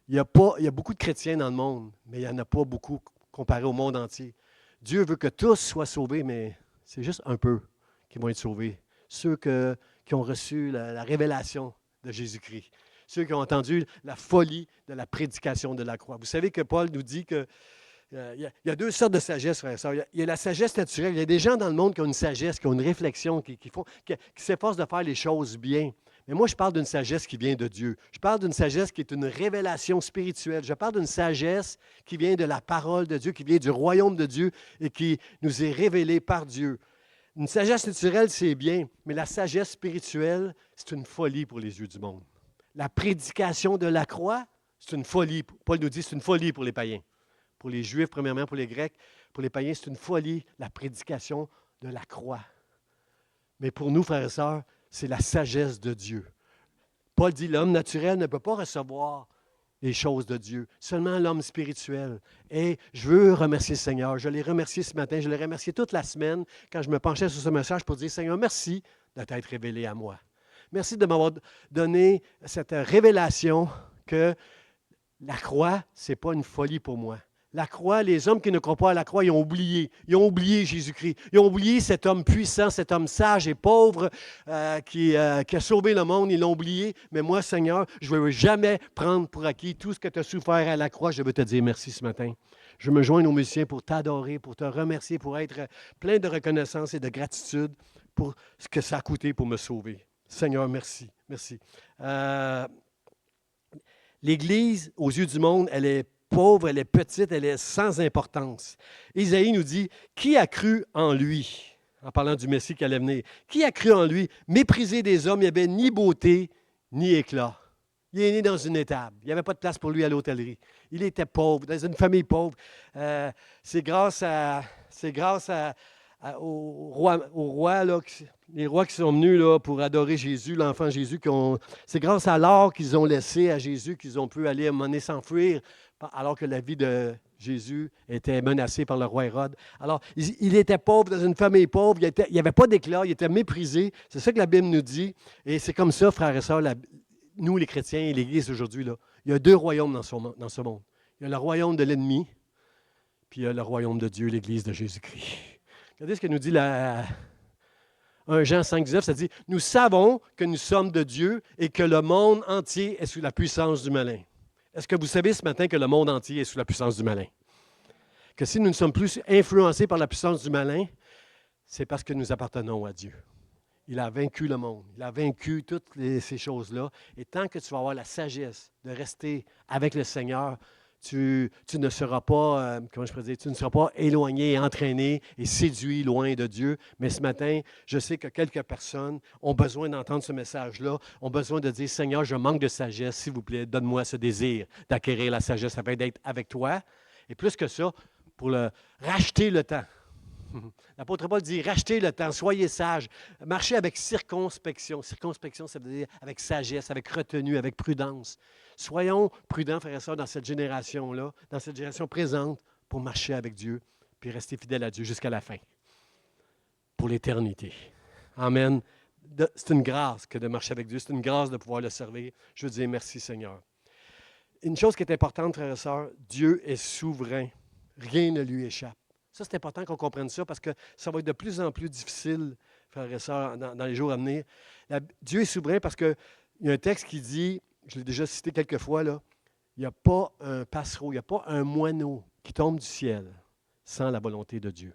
Speaker 1: Il y a beaucoup de chrétiens dans le monde, mais il n'y en a pas beaucoup comparé au monde entier. Dieu veut que tous soient sauvés, mais c'est juste un peu qui vont être sauvés. Ceux qui ont reçu la révélation de Jésus-Christ. Ceux qui ont entendu la folie de la prédication de la croix. Vous savez que Paul nous dit que il y a deux sortes de sagesse, frères et sœurs. Il y a la sagesse naturelle. Il y a des gens dans le monde qui ont une sagesse, qui ont une réflexion, qui s'efforcent de faire les choses bien. Mais moi, je parle d'une sagesse qui vient de Dieu. Je parle d'une sagesse qui est une révélation spirituelle. Je parle d'une sagesse qui vient de la parole de Dieu, qui vient du royaume de Dieu et qui nous est révélée par Dieu. Une sagesse naturelle, c'est bien, mais la sagesse spirituelle, c'est une folie pour les yeux du monde. La prédication de la croix, c'est une folie. Paul nous dit c'est une folie pour les païens. Pour les Juifs, premièrement, pour les Grecs, pour les païens, c'est une folie, la prédication de la croix. Mais pour nous, frères et sœurs, c'est la sagesse de Dieu. Paul dit l'homme naturel ne peut pas recevoir les choses de Dieu, seulement l'homme spirituel. Et je veux remercier le Seigneur. Je l'ai remercié ce matin, je l'ai remercié toute la semaine quand je me penchais sur ce message pour dire, Seigneur, merci de t'être révélé à moi. Merci de m'avoir donné cette révélation que la croix, ce n'est pas une folie pour moi. La croix, les hommes qui ne croient pas à la croix, ils ont oublié. Ils ont oublié Jésus-Christ. Ils ont oublié cet homme puissant, cet homme sage et pauvre qui a sauvé le monde. Ils l'ont oublié. Mais moi, Seigneur, je ne veux jamais prendre pour acquis tout ce que tu as souffert à la croix. Je veux te dire merci ce matin. Je me joins aux musiciens pour t'adorer, pour te remercier, pour être plein de reconnaissance et de gratitude pour ce que ça a coûté pour me sauver. Seigneur, merci. Merci. L'Église, aux yeux du monde, elle est pauvre, elle est petite, elle est sans importance. Isaïe nous dit, qui a cru en lui, en parlant du Messie qui allait venir, qui a cru en lui, méprisé des hommes, il n'y avait ni beauté, ni éclat. Il est né dans une étable. Il n'y avait pas de place pour lui à l'hôtellerie. Il était pauvre, dans une famille pauvre. C'est grâce aux rois, là, les rois qui sont venus là, pour adorer Jésus, l'enfant Jésus. C'est grâce à l'or qu'ils ont laissé à Jésus qu'ils ont pu aller à un moment donné s'enfuir alors que la vie de Jésus était menacée par le roi Hérode. Alors, il était pauvre, dans une famille pauvre, il n'y avait pas d'éclat, il était méprisé. C'est ça que la Bible nous dit. Et c'est comme ça, frères et sœurs, nous les chrétiens et l'Église aujourd'hui, là, il y a deux royaumes dans ce monde. Il y a le royaume de l'ennemi, puis il y a le royaume de Dieu, l'Église de Jésus-Christ. Regardez ce que nous dit 1 Jean 5, 19, ça dit « Nous savons que nous sommes de Dieu et que le monde entier est sous la puissance du malin. » Est-ce que vous savez ce matin que le monde entier est sous la puissance du malin? Que si nous ne sommes plus influencés par la puissance du malin, c'est parce que nous appartenons à Dieu. Il a vaincu le monde. Il a vaincu toutes ces choses-là. Et tant que tu vas avoir la sagesse de rester avec le Seigneur, tu ne seras pas, tu ne seras pas éloigné, entraîné et séduit loin de Dieu. Mais ce matin, je sais que quelques personnes ont besoin d'entendre ce message-là, ont besoin de dire, Seigneur, je manque de sagesse, s'il vous plaît, donne-moi ce désir d'acquérir la sagesse afin d'être avec toi. Et plus que ça, pour racheter le temps. L'apôtre Paul dit, rachetez le temps, soyez sages, marchez avec circonspection. Circonspection, ça veut dire avec sagesse, avec retenue, avec prudence. Soyons prudents, frères et sœurs, dans cette génération-là, dans cette génération présente, pour marcher avec Dieu, puis rester fidèles à Dieu jusqu'à la fin, pour l'éternité. Amen. C'est une grâce que de marcher avec Dieu, c'est une grâce de pouvoir le servir. Je veux dire merci, Seigneur. Une chose qui est importante, frères et sœurs, Dieu est souverain. Rien ne lui échappe. Ça, c'est important qu'on comprenne ça parce que ça va être de plus en plus difficile, frères et sœurs, dans les jours à venir. Dieu est souverain parce qu'il y a un texte qui dit, je l'ai déjà cité quelques fois, là, il n'y a pas un passereau, il n'y a pas un moineau qui tombe du ciel sans la volonté de Dieu.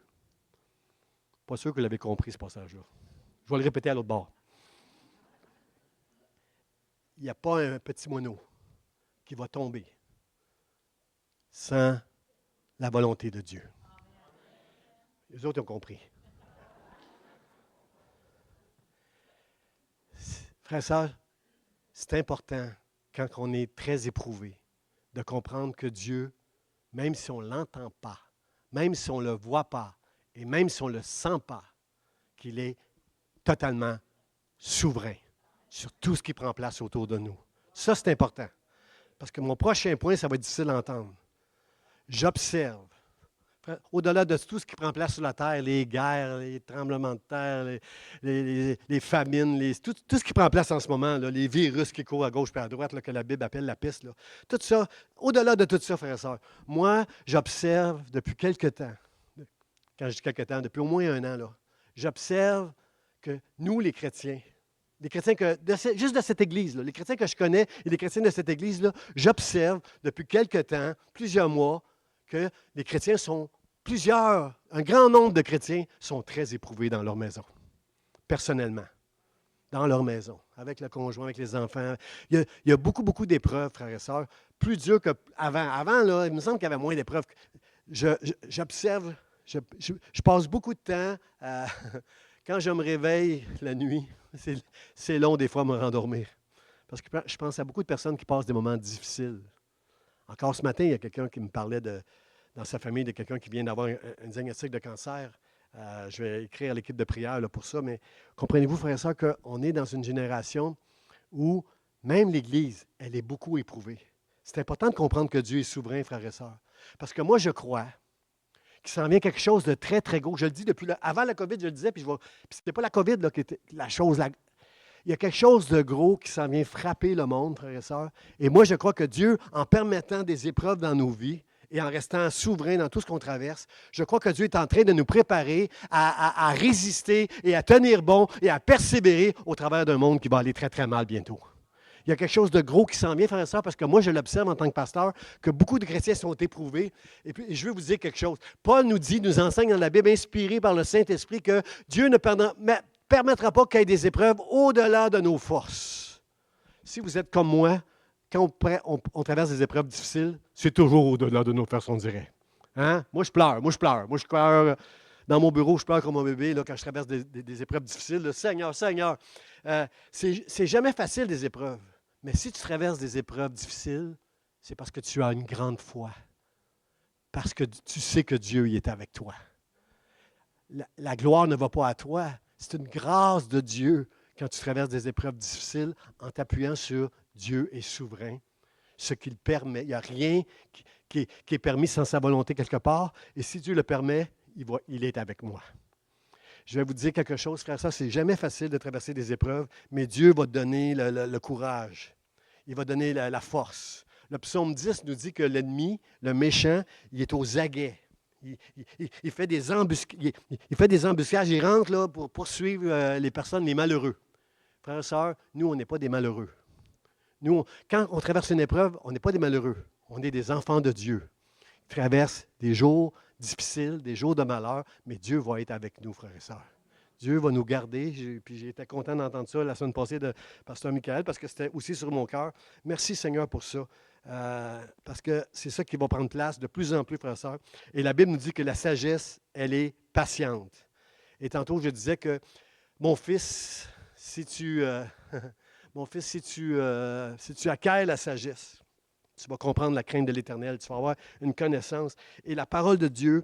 Speaker 1: Pas sûr que vous l'avez compris, ce passage-là. Je vais le répéter à l'autre bord. Il n'y a pas un petit moineau qui va tomber sans la volonté de Dieu. Les autres ont compris. Frères et sœurs, c'est important, quand on est très éprouvé, de comprendre que Dieu, même si on ne l'entend pas, même si on ne le voit pas, et même si on ne le sent pas, qu'il est totalement souverain sur tout ce qui prend place autour de nous. Ça, c'est important. Parce que mon prochain point, ça va être difficile à entendre. J'observe. Au-delà de tout ce qui prend place sur la terre, les guerres, les tremblements de terre, les famines, tout ce qui prend place en ce moment, là, les virus qui courent à gauche et à droite, là, que la Bible appelle la peste, là, tout ça, au-delà de tout ça, frères et sœurs, moi, j'observe depuis quelque temps, quand je dis quelque temps, depuis au moins un an, là, j'observe que nous, les chrétiens juste de cette Église, là, les chrétiens que je connais et les chrétiens de cette Église-là, j'observe depuis quelque temps, plusieurs mois, que les chrétiens un grand nombre de chrétiens sont très éprouvés dans leur maison, personnellement, dans leur maison, avec le conjoint, avec les enfants. Il y a beaucoup, beaucoup d'épreuves, frères et sœurs, plus dures qu'avant. Avant, là, il me semble qu'il y avait moins d'épreuves. J'observe, je passe beaucoup de temps quand je me réveille la nuit. C'est long des fois à me rendormir. Parce que je pense à beaucoup de personnes qui passent des moments difficiles. Encore ce matin, il y a quelqu'un qui me parlait dans sa famille de quelqu'un qui vient d'avoir un diagnostic de cancer. Je vais écrire à l'équipe de prière là, pour ça, mais comprenez-vous, frères et sœurs, qu'on est dans une génération où même l'Église, elle est beaucoup éprouvée. C'est important de comprendre que Dieu est souverain, frères et sœurs. Parce que moi, je crois qu'il s'en vient quelque chose de très, très gros. Je le dis avant la COVID, je le disais, puis ce n'était pas la COVID là, qui était la chose. Il y a quelque chose de gros qui s'en vient frapper le monde, frères et sœurs. Et moi, je crois que Dieu, en permettant des épreuves dans nos vies et en restant souverain dans tout ce qu'on traverse, je crois que Dieu est en train de nous préparer à résister et à tenir bon et à persévérer au travers d'un monde qui va aller très, très mal bientôt. Il y a quelque chose de gros qui s'en vient, frères et sœurs, parce que moi, je l'observe en tant que pasteur, que beaucoup de chrétiens sont éprouvés. Et puis, je vais vous dire quelque chose. Paul nous enseigne dans la Bible, inspiré par le Saint-Esprit, que Dieu ne permettra pas qu'il y ait des épreuves au-delà de nos forces. Si vous êtes comme moi, quand on traverse des épreuves difficiles, c'est toujours au-delà de nos forces, on dirait. Hein? Moi, je pleure. Moi, je pleure. Dans mon bureau, je pleure comme un bébé là, quand je traverse des épreuves difficiles. Là. Seigneur, Seigneur, c'est jamais facile des épreuves. Mais si tu traverses des épreuves difficiles, c'est parce que tu as une grande foi. Parce que tu sais que Dieu y est avec toi. La gloire ne va pas à toi. C'est une grâce de Dieu quand tu traverses des épreuves difficiles en t'appuyant sur Dieu est souverain. Ce qu'il permet. Il n'y a rien qui est permis sans sa volonté quelque part. Et si Dieu le permet, il est avec moi. Je vais vous dire quelque chose, frère, ça, c'est jamais facile de traverser des épreuves, mais Dieu va te donner le courage. Il va donner la force. Le psaume 10 nous dit que l'ennemi, le méchant, il est aux aguets. Il fait des embuscades, il rentre là, pour poursuivre les personnes, les malheureux. Frères et sœurs, nous, on n'est pas des malheureux. Nous, quand on traverse une épreuve, on n'est pas des malheureux. On est des enfants de Dieu. Ils traversent des jours difficiles, des jours de malheur, mais Dieu va être avec nous, frères et sœurs. Dieu va nous garder. Puis j'étais content d'entendre ça la semaine passée de Pasteur Michael, parce que c'était aussi sur mon cœur. Merci Seigneur pour ça. Parce que c'est ça qui va prendre place de plus en plus, frères et sœurs. Et la Bible nous dit que la sagesse, elle est patiente. Et tantôt, je disais que mon fils, si tu acquiers la sagesse, tu vas comprendre la crainte de l'Éternel, tu vas avoir une connaissance. Et la parole de Dieu,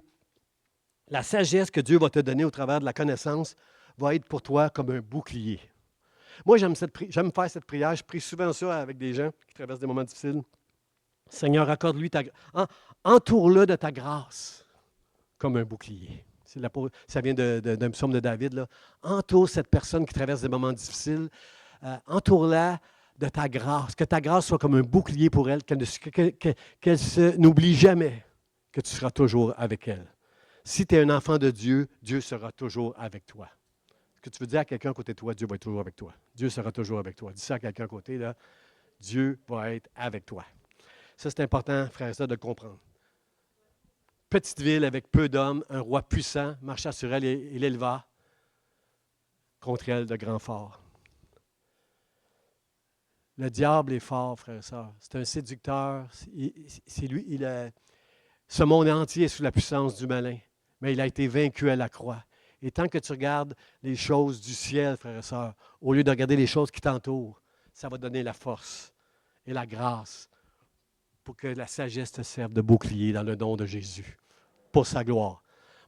Speaker 1: la sagesse que Dieu va te donner au travers de la connaissance, va être pour toi comme un bouclier. Moi, j'aime faire cette prière. Je prie souvent ça avec des gens qui traversent des moments difficiles. Seigneur, accorde-lui entoure-le de ta grâce comme un bouclier. Ça vient d'un psaume de David. Là. Entoure cette personne qui traverse des moments difficiles. Entoure-la de ta grâce. Que ta grâce soit comme un bouclier pour elle, qu'elle n'oublie jamais que tu seras toujours avec elle. Si tu es un enfant de Dieu, Dieu sera toujours avec toi. Ce que tu veux dire à quelqu'un à côté de toi, Dieu va être toujours avec toi. Dieu sera toujours avec toi. Dis ça à quelqu'un à côté, là, Dieu va être avec toi. Ça, c'est important, frère et sœurs, de le comprendre. Petite ville avec peu d'hommes, un roi puissant marcha sur elle et l'éleva contre elle de grands forts. Le diable est fort, frère et sœurs. C'est un séducteur. C'est lui, ce monde entier est sous la puissance du malin, mais il a été vaincu à la croix. Et tant que tu regardes les choses du ciel, frère et sœurs, au lieu de regarder les choses qui t'entourent, ça va donner la force et la grâce pour que la sagesse te serve de bouclier dans le nom de Jésus, pour sa gloire.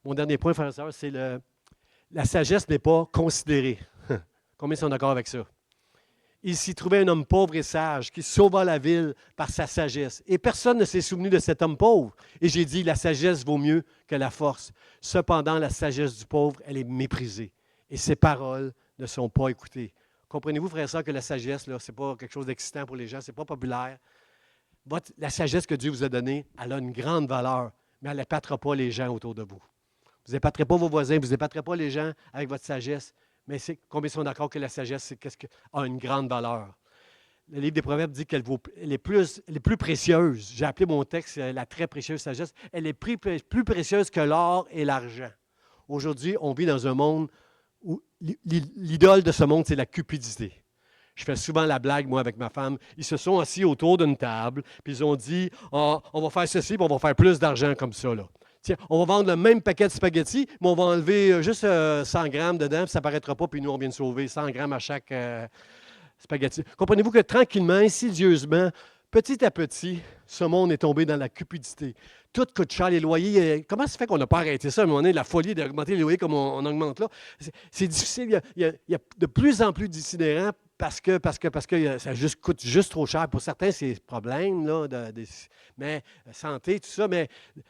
Speaker 1: Mon dernier point, frères et sœurs, c'est la sagesse n'est pas considérée. Combien sont d'accord avec ça? Il s'y trouvait un homme pauvre et sage qui sauva la ville par sa sagesse. Et personne ne s'est souvenu de cet homme pauvre. Et j'ai dit, la sagesse vaut mieux que la force. Cependant, la sagesse du pauvre, elle est méprisée. Et ses paroles ne sont pas écoutées. Comprenez-vous, frères et sœurs, que la sagesse, ce n'est pas quelque chose d'excitant pour les gens, ce n'est pas populaire. La sagesse que Dieu vous a donnée, elle a une grande valeur, mais elle n'épatera pas les gens autour de vous. Vous n'épaterez pas vos voisins, vous n'épaterez pas les gens avec votre sagesse. Mais combien sont d'accord que la sagesse a une grande valeur? Le livre des Proverbes dit qu'elle est plus précieuse. J'ai appelé mon texte la très précieuse sagesse. Elle est plus précieuse que l'or et l'argent. Aujourd'hui, on vit dans un monde où l'idole de ce monde, c'est la cupidité. Je fais souvent la blague, moi, avec ma femme. Ils se sont assis autour d'une table, puis ils ont dit, on va faire ceci, puis on va faire plus d'argent comme ça, là. Tiens, on va vendre le même paquet de spaghettis, mais on va enlever juste 100 grammes dedans, puis ça ne paraîtra pas, puis nous, on vient de sauver 100 grammes à chaque spaghetti. Comprenez-vous que tranquillement, insidieusement, petit à petit, ce monde est tombé dans la cupidité. Tout coûte cher, les loyers. Comment ça fait qu'on n'a pas arrêté ça? À un moment donné, la folie d'augmenter les loyers comme on augmente là. C'est difficile. Il y a de plus en plus d'itinérants parce que ça coûte juste trop cher. Pour certains, c'est des problèmes, là, mais santé, tout ça. Mais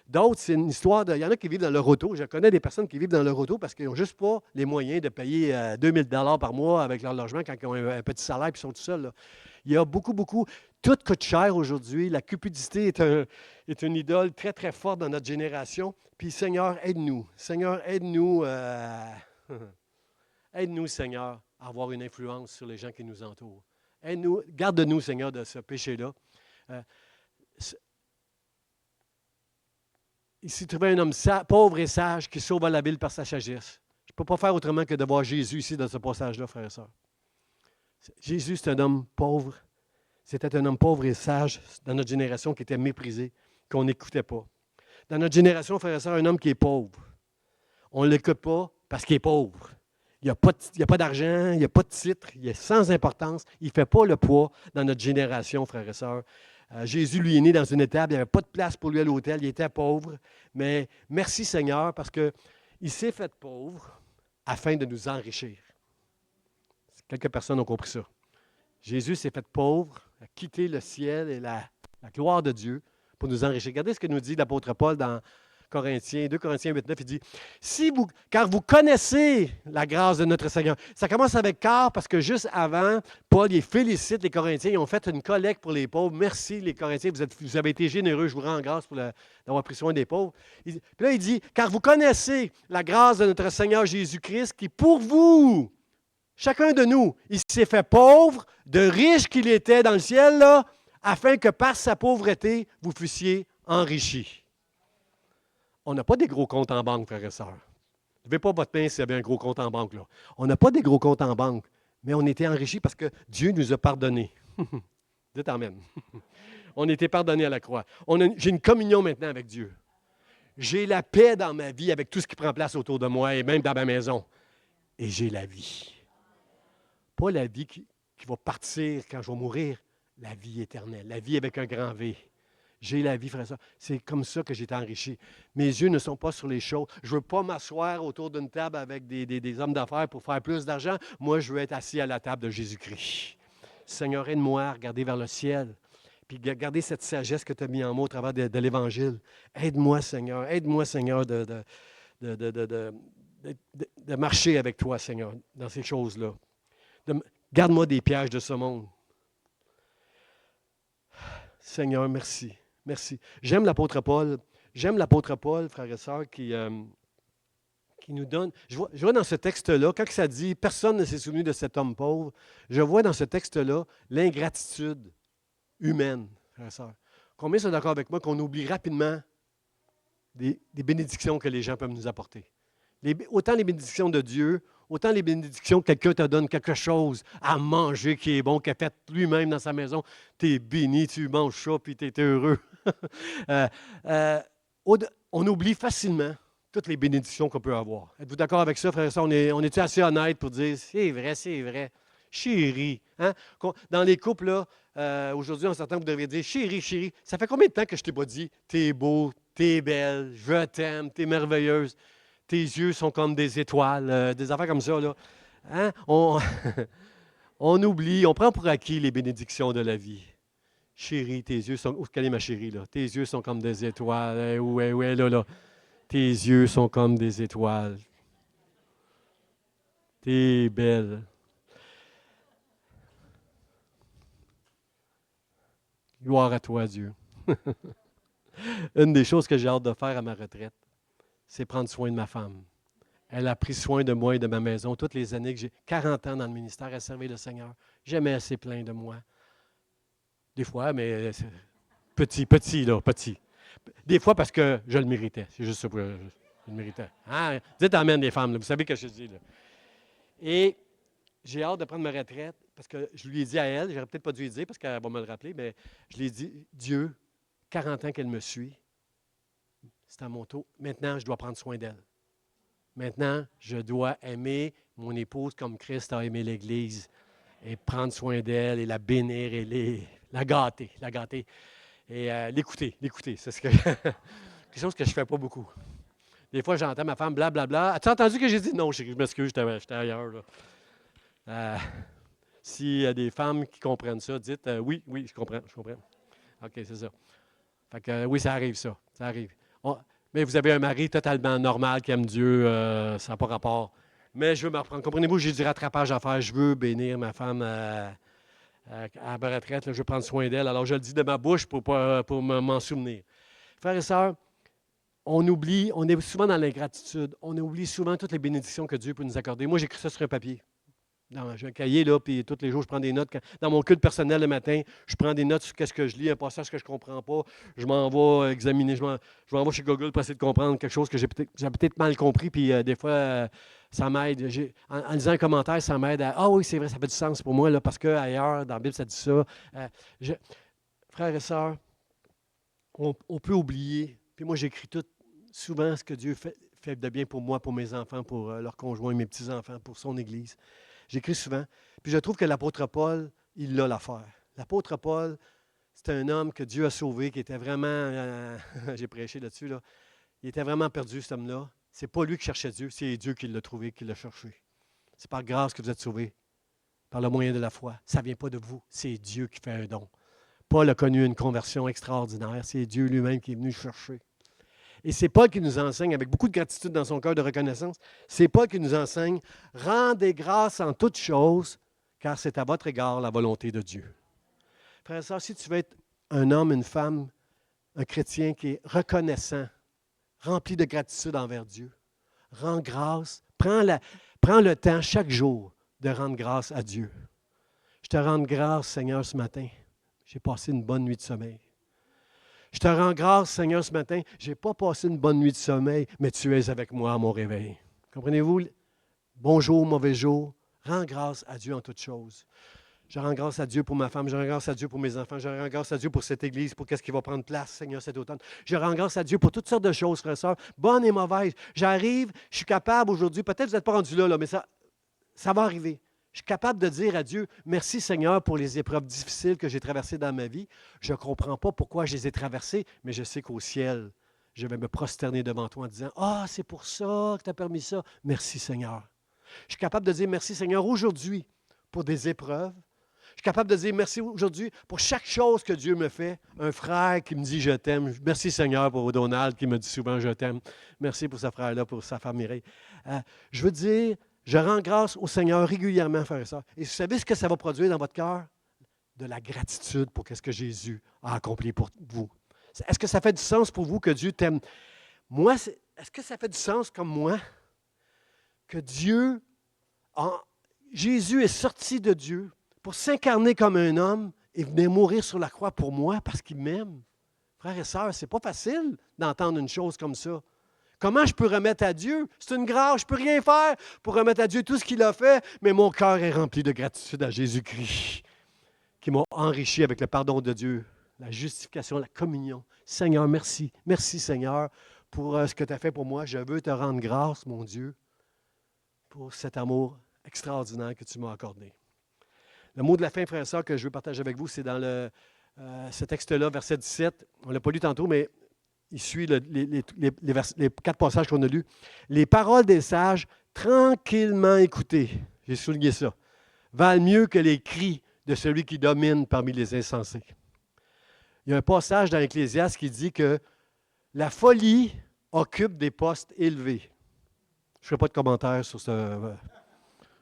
Speaker 1: d'autres, c'est une histoire de. Il y en a qui vivent dans leur auto. Je connais des personnes qui vivent dans leur auto parce qu'ils n'ont juste pas les moyens de payer 2000 $ par mois avec leur logement quand ils ont un petit salaire et ils sont tout seuls, là. Il y a beaucoup. Tout coûte cher aujourd'hui. La cupidité est une idole très, très forte dans notre génération. Puis, Seigneur, aide-nous. Seigneur, aide-nous. Aide-nous, Seigneur, à avoir une influence sur les gens qui nous entourent. Aide-nous, garde-nous, Seigneur, de ce péché-là. Il s'y trouvait un homme pauvre et sage qui sauva la ville par sa sagesse. Je ne peux pas faire autrement que de voir Jésus ici dans ce passage-là, frères et sœurs. Jésus, c'est un homme pauvre. C'était un homme pauvre et sage dans notre génération qui était méprisé, qu'on n'écoutait pas. Dans notre génération, frères et sœurs, un homme qui est pauvre. On ne l'écoute pas parce qu'il est pauvre. Il n'y a pas d'argent, il n'y a pas de titre, il est sans importance. Il ne fait pas le poids dans notre génération, frères et sœurs. Jésus, lui, est né dans une étable, il n'y avait pas de place pour lui à l'hôtel, il était pauvre. Mais merci Seigneur parce qu'il s'est fait pauvre afin de nous enrichir. Quelques personnes ont compris ça. Jésus s'est fait pauvre, a quitté le ciel et la gloire de Dieu pour nous enrichir. Regardez ce que nous dit l'apôtre Paul dans 2 Corinthiens 8, 9, il dit, car vous connaissez la grâce de notre Seigneur. Ça commence avec car parce que juste avant, Paul il félicite les Corinthiens. Ils ont fait une collecte pour les pauvres. Merci les Corinthiens, vous avez été généreux. Je vous rends grâce d'avoir pris soin des pauvres. Puis là, il dit, car vous connaissez la grâce de notre Seigneur Jésus-Christ qui pour vous, chacun de nous, il s'est fait pauvre, de riche qu'il était dans le ciel, là, afin que par sa pauvreté, vous fussiez enrichis. On n'a pas des gros comptes en banque, frères et sœurs. Ne levez pas votre main s'il y avait un gros compte en banque, là. On n'a pas des gros comptes en banque, mais on était enrichis parce que Dieu nous a pardonnés. Dites amen. On a été pardonnés à la croix. J'ai une communion maintenant avec Dieu. J'ai la paix dans ma vie avec tout ce qui prend place autour de moi et même dans ma maison. Et j'ai la vie. Pas la vie qui va partir quand je vais mourir, la vie éternelle, la vie avec un grand V. J'ai la vie, frère et sœur. C'est comme ça que j'ai été enrichi. Mes yeux ne sont pas sur les choses. Je ne veux pas m'asseoir autour d'une table avec des hommes d'affaires pour faire plus d'argent. Moi, je veux être assis à la table de Jésus-Christ. Seigneur, aide-moi à regarder vers le ciel. Puis garder cette sagesse que tu as mis en moi au travers de l'Évangile. Aide-moi, Seigneur. Aide-moi, Seigneur, de marcher avec toi, Seigneur, dans ces choses-là. Garde-moi des pièges de ce monde. Seigneur, merci. Merci. J'aime l'apôtre Paul. J'aime l'apôtre Paul, frères et sœurs, qui nous donne. Je vois dans ce texte-là, quand ça dit « Personne ne s'est souvenu de cet homme pauvre », je vois dans ce texte-là l'ingratitude humaine, frères et sœurs. Combien sont d'accord avec moi qu'on oublie rapidement des bénédictions que les gens peuvent nous apporter? Autant les bénédictions de Dieu, autant les bénédictions que quelqu'un te donne quelque chose à manger qui est bon, qu'il a fait lui-même dans sa maison. Tu es béni, tu manges ça, puis tu es heureux. On oublie facilement toutes les bénédictions qu'on peut avoir. Êtes-vous d'accord avec ça, frère et sœurs? On est-tu assez honnête pour dire, c'est vrai, Chérie. Hein? Dans les couples, là, aujourd'hui, en sortant, vous devriez dire chérie, chérie. Ça fait combien de temps que je t'ai pas dit t'es beau, t'es belle, je t'aime, t'es merveilleuse, tes yeux sont comme des étoiles, des affaires comme ça, là. Hein? On oublie, on prend pour acquis les bénédictions de la vie. Chérie, tes yeux sont. Quelle est ma chérie, là? Tes yeux sont comme des étoiles. Ouais, ouais, là, là. Tes yeux sont comme des étoiles. T'es belle. Gloire à toi, Dieu. Une des choses que j'ai hâte de faire à ma retraite, c'est prendre soin de ma femme. Elle a pris soin de moi et de ma maison toutes les années que j'ai. 40 ans dans le ministère à servir le Seigneur. Jamais assez plein de moi. Des fois, mais petit, là, petit. Des fois parce que je le méritais. C'est juste ça. Je le méritais. Hein? Dites amen, les femmes. Là. Vous savez ce que je dis. Là. Et j'ai hâte de prendre ma retraite parce que je lui ai dit à elle, j'aurais peut-être pas dû lui dire parce qu'elle va me le rappeler, mais je lui ai dit, Dieu, 40 ans qu'elle me suit, c'est à mon tour. Maintenant, je dois prendre soin d'elle. Maintenant, je dois aimer mon épouse comme Christ a aimé l'Église et prendre soin d'elle et la bénir et la gâter, et l'écouter. C'est ce que, quelque chose que je ne fais pas beaucoup. Des fois, j'entends ma femme blablabla. As-tu entendu que j'ai dit non? Je m'excuse, j'étais ailleurs. Là. S'il y a des femmes qui comprennent ça, dites oui, je comprends. OK, c'est ça. Fait que oui, ça arrive, ça. Ça arrive. Mais vous avez un mari totalement normal qui aime Dieu, ça n'a pas rapport. Mais je veux me reprendre. Comprenez-vous, j'ai du rattrapage à faire. Je veux bénir ma femme à ma retraite. Là, je veux prendre soin d'elle. Alors, je le dis de ma bouche pour m'en souvenir. Frères et sœurs, on est souvent dans l'ingratitude. On oublie souvent toutes les bénédictions que Dieu peut nous accorder. Moi, j'écris ça sur un papier. J'ai un cahier, là, puis tous les jours, je prends des notes. Dans mon culte personnel le matin, je prends des notes sur ce que je lis, un passage que je ne comprends pas. Je m'en vais examiner, je m'en vais chez Google pour essayer de comprendre quelque chose que j'ai peut-être mal compris, puis des fois, ça m'aide. En lisant un commentaire, ça m'aide à ah oui, c'est vrai, ça fait du sens pour moi, là, parce qu'ailleurs, dans la Bible, ça dit ça. Frères et sœurs, on peut oublier, puis moi, j'écris tout souvent ce que Dieu fait de bien pour moi, pour mes enfants, pour leurs conjoints, mes petits-enfants, pour son Église. J'écris souvent. Puis je trouve que l'apôtre Paul, il a l'affaire. L'apôtre Paul, c'est un homme que Dieu a sauvé, qui était vraiment, j'ai prêché là-dessus, là. Il était vraiment perdu, cet homme-là. C'est pas lui qui cherchait Dieu, c'est Dieu qui l'a trouvé, qui l'a cherché. C'est par grâce que vous êtes sauvés, par le moyen de la foi. Ça ne vient pas de vous, c'est Dieu qui fait un don. Paul a connu une conversion extraordinaire, c'est Dieu lui-même qui est venu chercher. Et c'est Paul qui nous enseigne, avec beaucoup de gratitude dans son cœur de reconnaissance, c'est Paul qui nous enseigne, rendez grâce en toutes choses, car c'est à votre égard la volonté de Dieu. Frère et sœur, si tu veux être un homme, une femme, un chrétien qui est reconnaissant, rempli de gratitude envers Dieu, rends grâce, prends le temps chaque jour de rendre grâce à Dieu. Je te rends grâce, Seigneur, ce matin. J'ai passé une bonne nuit de sommeil. Je te rends grâce, Seigneur, ce matin. Je n'ai pas passé une bonne nuit de sommeil, mais tu es avec moi à mon réveil. Comprenez-vous? Bonjour, mauvais jour. Rends grâce à Dieu en toutes choses. Je rends grâce à Dieu pour ma femme. Je rends grâce à Dieu pour mes enfants. Je rends grâce à Dieu pour cette Église, pour qu'est-ce qui va prendre place, Seigneur, cet automne. Je rends grâce à Dieu pour toutes sortes de choses, frères et sœurs, bonnes et mauvaises. J'arrive, je suis capable aujourd'hui, peut-être que vous n'êtes pas rendu là, mais ça va arriver. Je suis capable de dire à Dieu, merci Seigneur pour les épreuves difficiles que j'ai traversées dans ma vie. Je ne comprends pas pourquoi je les ai traversées, mais je sais qu'au ciel, je vais me prosterner devant toi en disant, ah, c'est pour ça que tu as permis ça. Merci Seigneur. Je suis capable de dire merci Seigneur aujourd'hui pour des épreuves. Je suis capable de dire merci aujourd'hui pour chaque chose que Dieu me fait. Un frère qui me dit je t'aime. Merci Seigneur pour Donald qui me dit souvent je t'aime. Merci pour ce frère-là, pour sa femme Mireille. Je veux dire, je rends grâce au Seigneur régulièrement, frères et sœurs. Et vous savez ce que ça va produire dans votre cœur? De la gratitude pour ce que Jésus a accompli pour vous. Est-ce que ça fait du sens pour vous que Dieu t'aime? Moi, est-ce que ça fait du sens comme moi que Jésus est sorti de Dieu pour s'incarner comme un homme et venir mourir sur la croix pour moi parce qu'il m'aime? Frères et sœurs, ce n'est pas facile d'entendre une chose comme ça. Comment je peux remettre à Dieu? C'est une grâce, je ne peux rien faire pour remettre à Dieu tout ce qu'il a fait, mais mon cœur est rempli de gratitude à Jésus-Christ, qui m'a enrichi avec le pardon de Dieu, la justification, la communion. Seigneur, merci. Merci, Seigneur, pour ce que tu as fait pour moi. Je veux te rendre grâce, mon Dieu, pour cet amour extraordinaire que tu m'as accordé. Le mot de la fin, frères et sœurs, que je veux partager avec vous, c'est dans ce texte-là, verset 17. On ne l'a pas lu tantôt, mais il suit les 4 passages qu'on a lus. Les paroles des sages, tranquillement écoutées, j'ai souligné ça, valent mieux que les cris de celui qui domine parmi les insensés. Il y a un passage dans l'Ecclésiaste qui dit que la folie occupe des postes élevés. Je ne ferai pas de commentaire sur ce.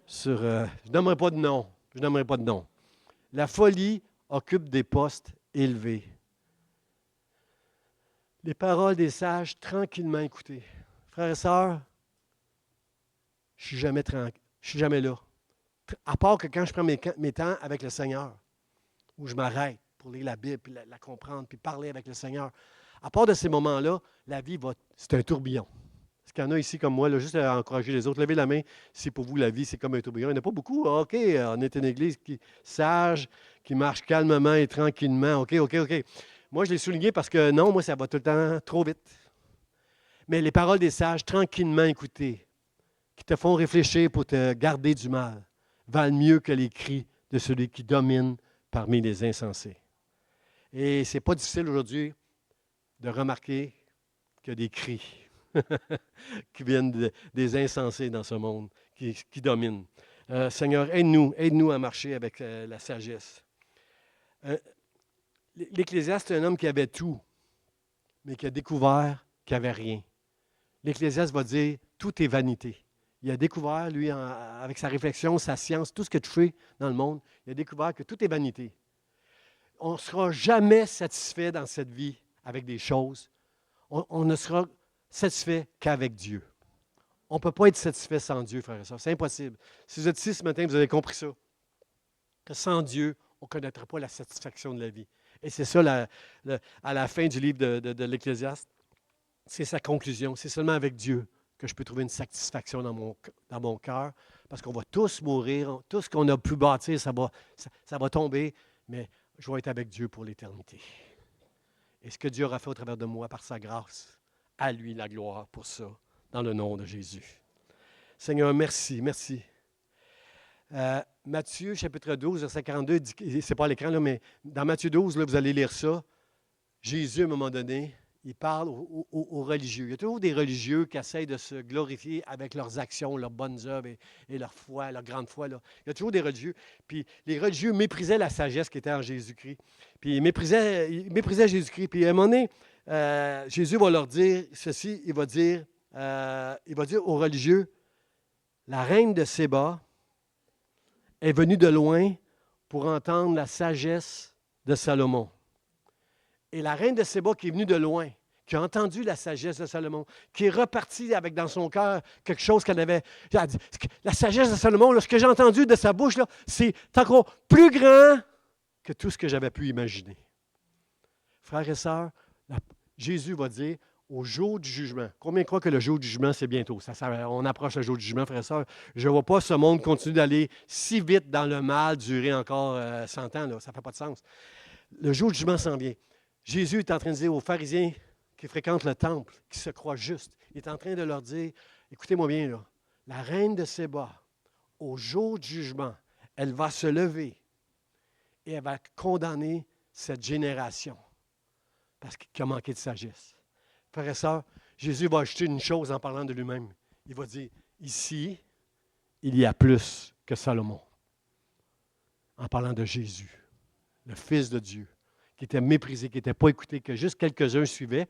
Speaker 1: Je n'aimerais pas de nom. Je n'aimerais pas de nom. La folie occupe des postes élevés. Les paroles des sages, tranquillement écoutées. Frères et sœurs, je ne suis jamais tranquille. Je ne suis jamais là. À part que quand je prends mes temps avec le Seigneur, où je m'arrête pour lire la Bible, puis la comprendre, puis parler avec le Seigneur. À part de ces moments-là, la vie c'est un tourbillon. Est-ce qu'il y en a ici comme moi, là, juste à encourager les autres? Levez la main si pour vous la vie, c'est comme un tourbillon. Il n'y en a pas beaucoup. OK, on est une église sage, qui marche calmement et tranquillement. OK. Moi, je l'ai souligné parce que non, moi, ça va tout le temps trop vite. Mais les paroles des sages, tranquillement écoutées, qui te font réfléchir pour te garder du mal, valent mieux que les cris de celui qui domine parmi les insensés. Et ce n'est pas difficile aujourd'hui de remarquer qu'il y a des cris qui viennent des insensés dans ce monde, qui dominent. Seigneur, aide-nous à marcher avec la sagesse. L'Ecclésiaste, c'est un homme qui avait tout, mais qui a découvert qu'il n'y avait rien. L'Ecclésiaste va dire, tout est vanité. Il a découvert, lui, avec sa réflexion, sa science, tout ce que tu fais dans le monde, il a découvert que tout est vanité. On ne sera jamais satisfait dans cette vie avec des choses. On ne sera satisfait qu'avec Dieu. On ne peut pas être satisfait sans Dieu, frères et sœurs. C'est impossible. Si vous êtes ici ce matin, vous avez compris ça. Que sans Dieu, on ne connaîtra pas la satisfaction de la vie. Et c'est ça, à la fin du livre de l'Ecclésiaste, c'est sa conclusion. C'est seulement avec Dieu que je peux trouver une satisfaction dans mon cœur, parce qu'on va tous mourir, tout ce qu'on a pu bâtir, ça va tomber, mais je vais être avec Dieu pour l'éternité. Et ce que Dieu aura fait au travers de moi par sa grâce, à lui la gloire pour ça, dans le nom de Jésus. Seigneur, merci. Matthieu, chapitre 12, verset 42, c'est pas à l'écran, là, mais dans Matthieu 12, là, vous allez lire ça. Jésus, à un moment donné, il parle aux religieux. Il y a toujours des religieux qui essayent de se glorifier avec leurs actions, leurs bonnes œuvres et leur foi, leur grande foi. Là. Il y a toujours des religieux. Puis les religieux méprisaient la sagesse qui était en Jésus-Christ. Puis ils méprisaient Jésus-Christ. Puis à un moment donné, Jésus va leur dire ceci, il va dire aux religieux, la reine de Séba est venue de loin pour entendre la sagesse de Salomon. Et la reine de Séba qui est venue de loin, qui a entendu la sagesse de Salomon, qui est repartie avec dans son cœur quelque chose qu'elle avait. Elle a dit, la sagesse de Salomon, là, ce que j'ai entendu de sa bouche, là, c'est encore plus grand que tout ce que j'avais pu imaginer. Frères et sœurs, Jésus va dire, au jour du jugement, combien croient que le jour du jugement, c'est bientôt? On approche le jour du jugement, frères et sœurs. Je ne vois pas ce monde continuer d'aller si vite dans le mal, durer encore 100 ans. Là. Ça ne fait pas de sens. Le jour du jugement s'en vient. Jésus est en train de dire aux pharisiens qui fréquentent le temple, qui se croient justes, il est en train de leur dire, écoutez-moi bien, là, la reine de Séba, au jour du jugement, elle va se lever et elle va condamner cette génération parce qu'il a manqué de sagesse. Frères et sœurs, Jésus va ajouter une chose en parlant de lui-même. Il va dire, ici, il y a plus que Salomon. En parlant de Jésus, le Fils de Dieu, qui était méprisé, qui n'était pas écouté, que juste quelques-uns suivaient,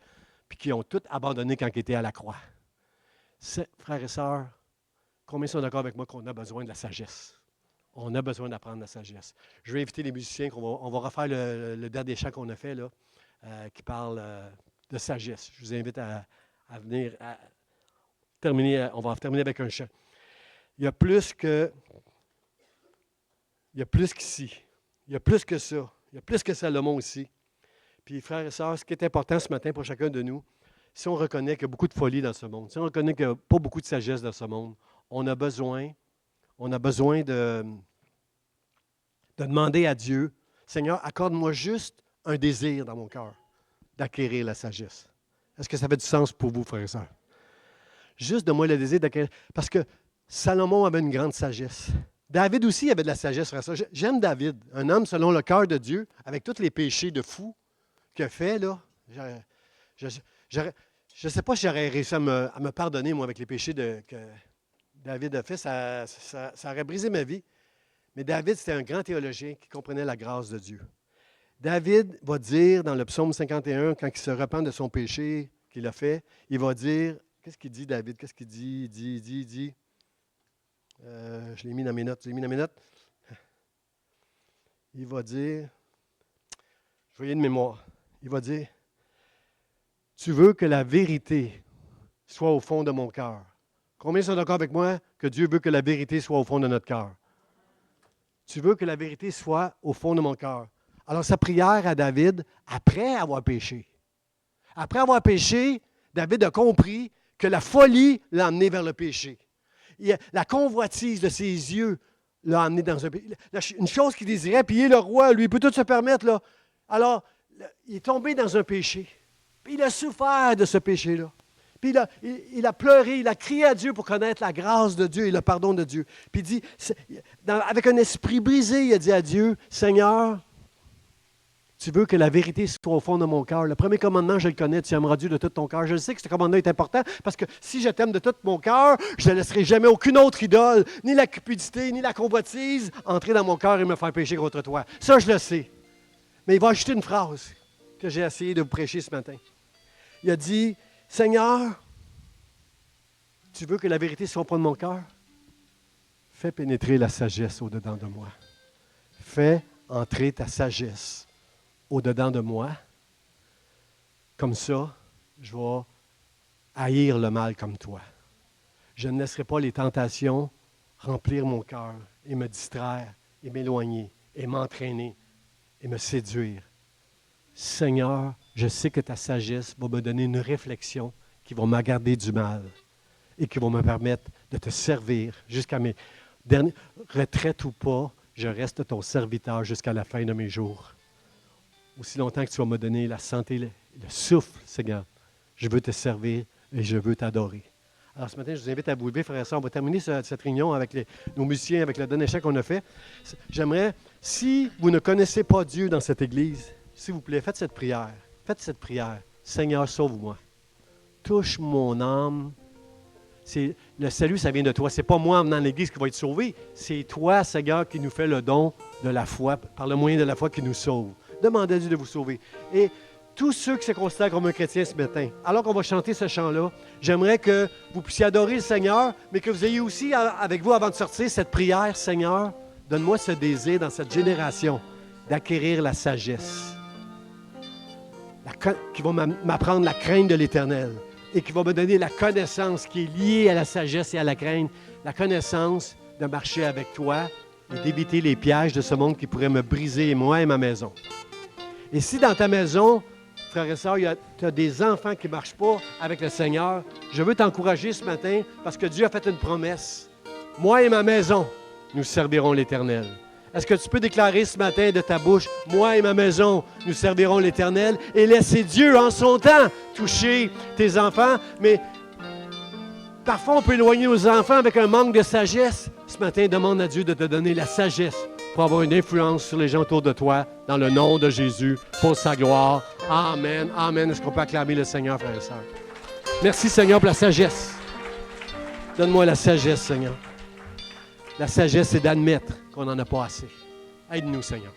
Speaker 1: puis qui ont tout abandonné quand ils étaient à la croix. Frères et sœurs, combien sont d'accord avec moi qu'on a besoin de la sagesse? On a besoin d'apprendre la sagesse. Je vais inviter les musiciens, on va refaire le dernier chant qu'on a fait, là, qui parle de sagesse. Je vous invite à venir terminer. On va terminer avec un chant. Il y a plus qu'ici. Il y a plus que ça. Il y a plus que Salomon aussi. Puis, frères et sœurs, ce qui est important ce matin pour chacun de nous, si on reconnaît qu'il y a beaucoup de folie dans ce monde, si on reconnaît qu'il n'y a pas beaucoup de sagesse dans ce monde, on a besoin de demander à Dieu, Seigneur, accorde-moi juste un désir dans mon cœur d'acquérir la sagesse. Est-ce que ça fait du sens pour vous, frères et sœurs? Juste de moi le désir d'acquérir. Parce que Salomon avait une grande sagesse. David aussi avait de la sagesse, frère. J'aime David, un homme selon le cœur de Dieu, avec tous les péchés de fou qu'il a fait, là. Je ne sais pas si j'aurais réussi à me pardonner, moi, avec les péchés que David a fait. Ça aurait brisé ma vie. Mais David, c'était un grand théologien qui comprenait la grâce de Dieu. David va dire dans le psaume 51, quand il se repent de son péché qu'il a fait, il va dire, qu'est-ce qu'il dit, David? Qu'est-ce qu'il dit? Il dit. Je l'ai mis dans mes notes. Il va dire, je voyais de mémoire, il va dire, tu veux que la vérité soit au fond de mon cœur. Combien sont d'accord avec moi que Dieu veut que la vérité soit au fond de notre cœur? Tu veux que la vérité soit au fond de mon cœur. Alors, sa prière à David, après avoir péché. Après avoir péché, David a compris que la folie l'a amené vers le péché. La convoitise de ses yeux l'a amené dans un péché. Une chose qu'il désirait, puis il est le roi, lui, il peut tout se permettre, là. Alors, il est tombé dans un péché. Puis il a souffert de ce péché-là. Puis il a pleuré, il a crié à Dieu pour connaître la grâce de Dieu et le pardon de Dieu. Puis il dit, avec un esprit brisé, il a dit à Dieu, Seigneur, tu veux que la vérité soit au fond de mon cœur. Le premier commandement, je le connais, tu aimeras Dieu de tout ton cœur. Je sais que ce commandement est important parce que si je t'aime de tout mon cœur, je ne laisserai jamais aucune autre idole, ni la cupidité, ni la convoitise, entrer dans mon cœur et me faire pécher contre toi. Ça, je le sais. Mais il va ajouter une phrase que j'ai essayé de vous prêcher ce matin. Il a dit, Seigneur, tu veux que la vérité soit au fond de mon cœur? Fais pénétrer la sagesse au-dedans de moi. Fais entrer ta sagesse au-dedans de moi. Comme ça, je vais haïr le mal comme toi. Je ne laisserai pas les tentations remplir mon cœur et me distraire et m'éloigner et m'entraîner et me séduire. Seigneur, je sais que ta sagesse va me donner une réflexion qui va me garder du mal et qui va me permettre de te servir jusqu'à mes dernières retraites ou pas, je reste ton serviteur jusqu'à la fin de mes jours. Aussi longtemps que tu vas me donner la santé, le souffle, Seigneur, je veux te servir et je veux t'adorer. Alors ce matin, je vous invite à vous lever, frères et sœurs. On va terminer cette réunion avec nos musiciens, avec le dernier chant qu'on a fait. J'aimerais, si vous ne connaissez pas Dieu dans cette église, s'il vous plaît, faites cette prière. Faites cette prière. Seigneur, sauve-moi. Touche mon âme. Le salut, ça vient de toi. Ce n'est pas moi dans l'église qui va être sauvé. C'est toi, Seigneur, qui nous fait le don de la foi, par le moyen de la foi qui nous sauve. Demandez à Dieu de vous sauver. Et tous ceux qui se considèrent comme un chrétien ce matin, alors qu'on va chanter ce chant-là, j'aimerais que vous puissiez adorer le Seigneur, mais que vous ayez aussi avec vous, avant de sortir, cette prière, Seigneur, donne-moi ce désir dans cette génération d'acquérir la sagesse, qui va m'apprendre la crainte de l'Éternel et qui va me donner la connaissance qui est liée à la sagesse et à la crainte, la connaissance de marcher avec toi et d'éviter les pièges de ce monde qui pourrait me briser, moi et ma maison. Et si dans ta maison, frères et sœurs, tu as des enfants qui ne marchent pas avec le Seigneur, je veux t'encourager ce matin parce que Dieu a fait une promesse. Moi et ma maison, nous servirons l'Éternel. Est-ce que tu peux déclarer ce matin de ta bouche, moi et ma maison, nous servirons l'Éternel et laisser Dieu en son temps toucher tes enfants? Mais parfois, on peut éloigner nos enfants avec un manque de sagesse. Ce matin, demande à Dieu de te donner la sagesse pour avoir une influence sur les gens autour de toi, dans le nom de Jésus, pour sa gloire. Amen. Amen. Est-ce qu'on peut acclamer le Seigneur, frères et sœurs? Merci, Seigneur, pour la sagesse. Donne-moi la sagesse, Seigneur. La sagesse, c'est d'admettre qu'on n'en a pas assez. Aide-nous, Seigneur.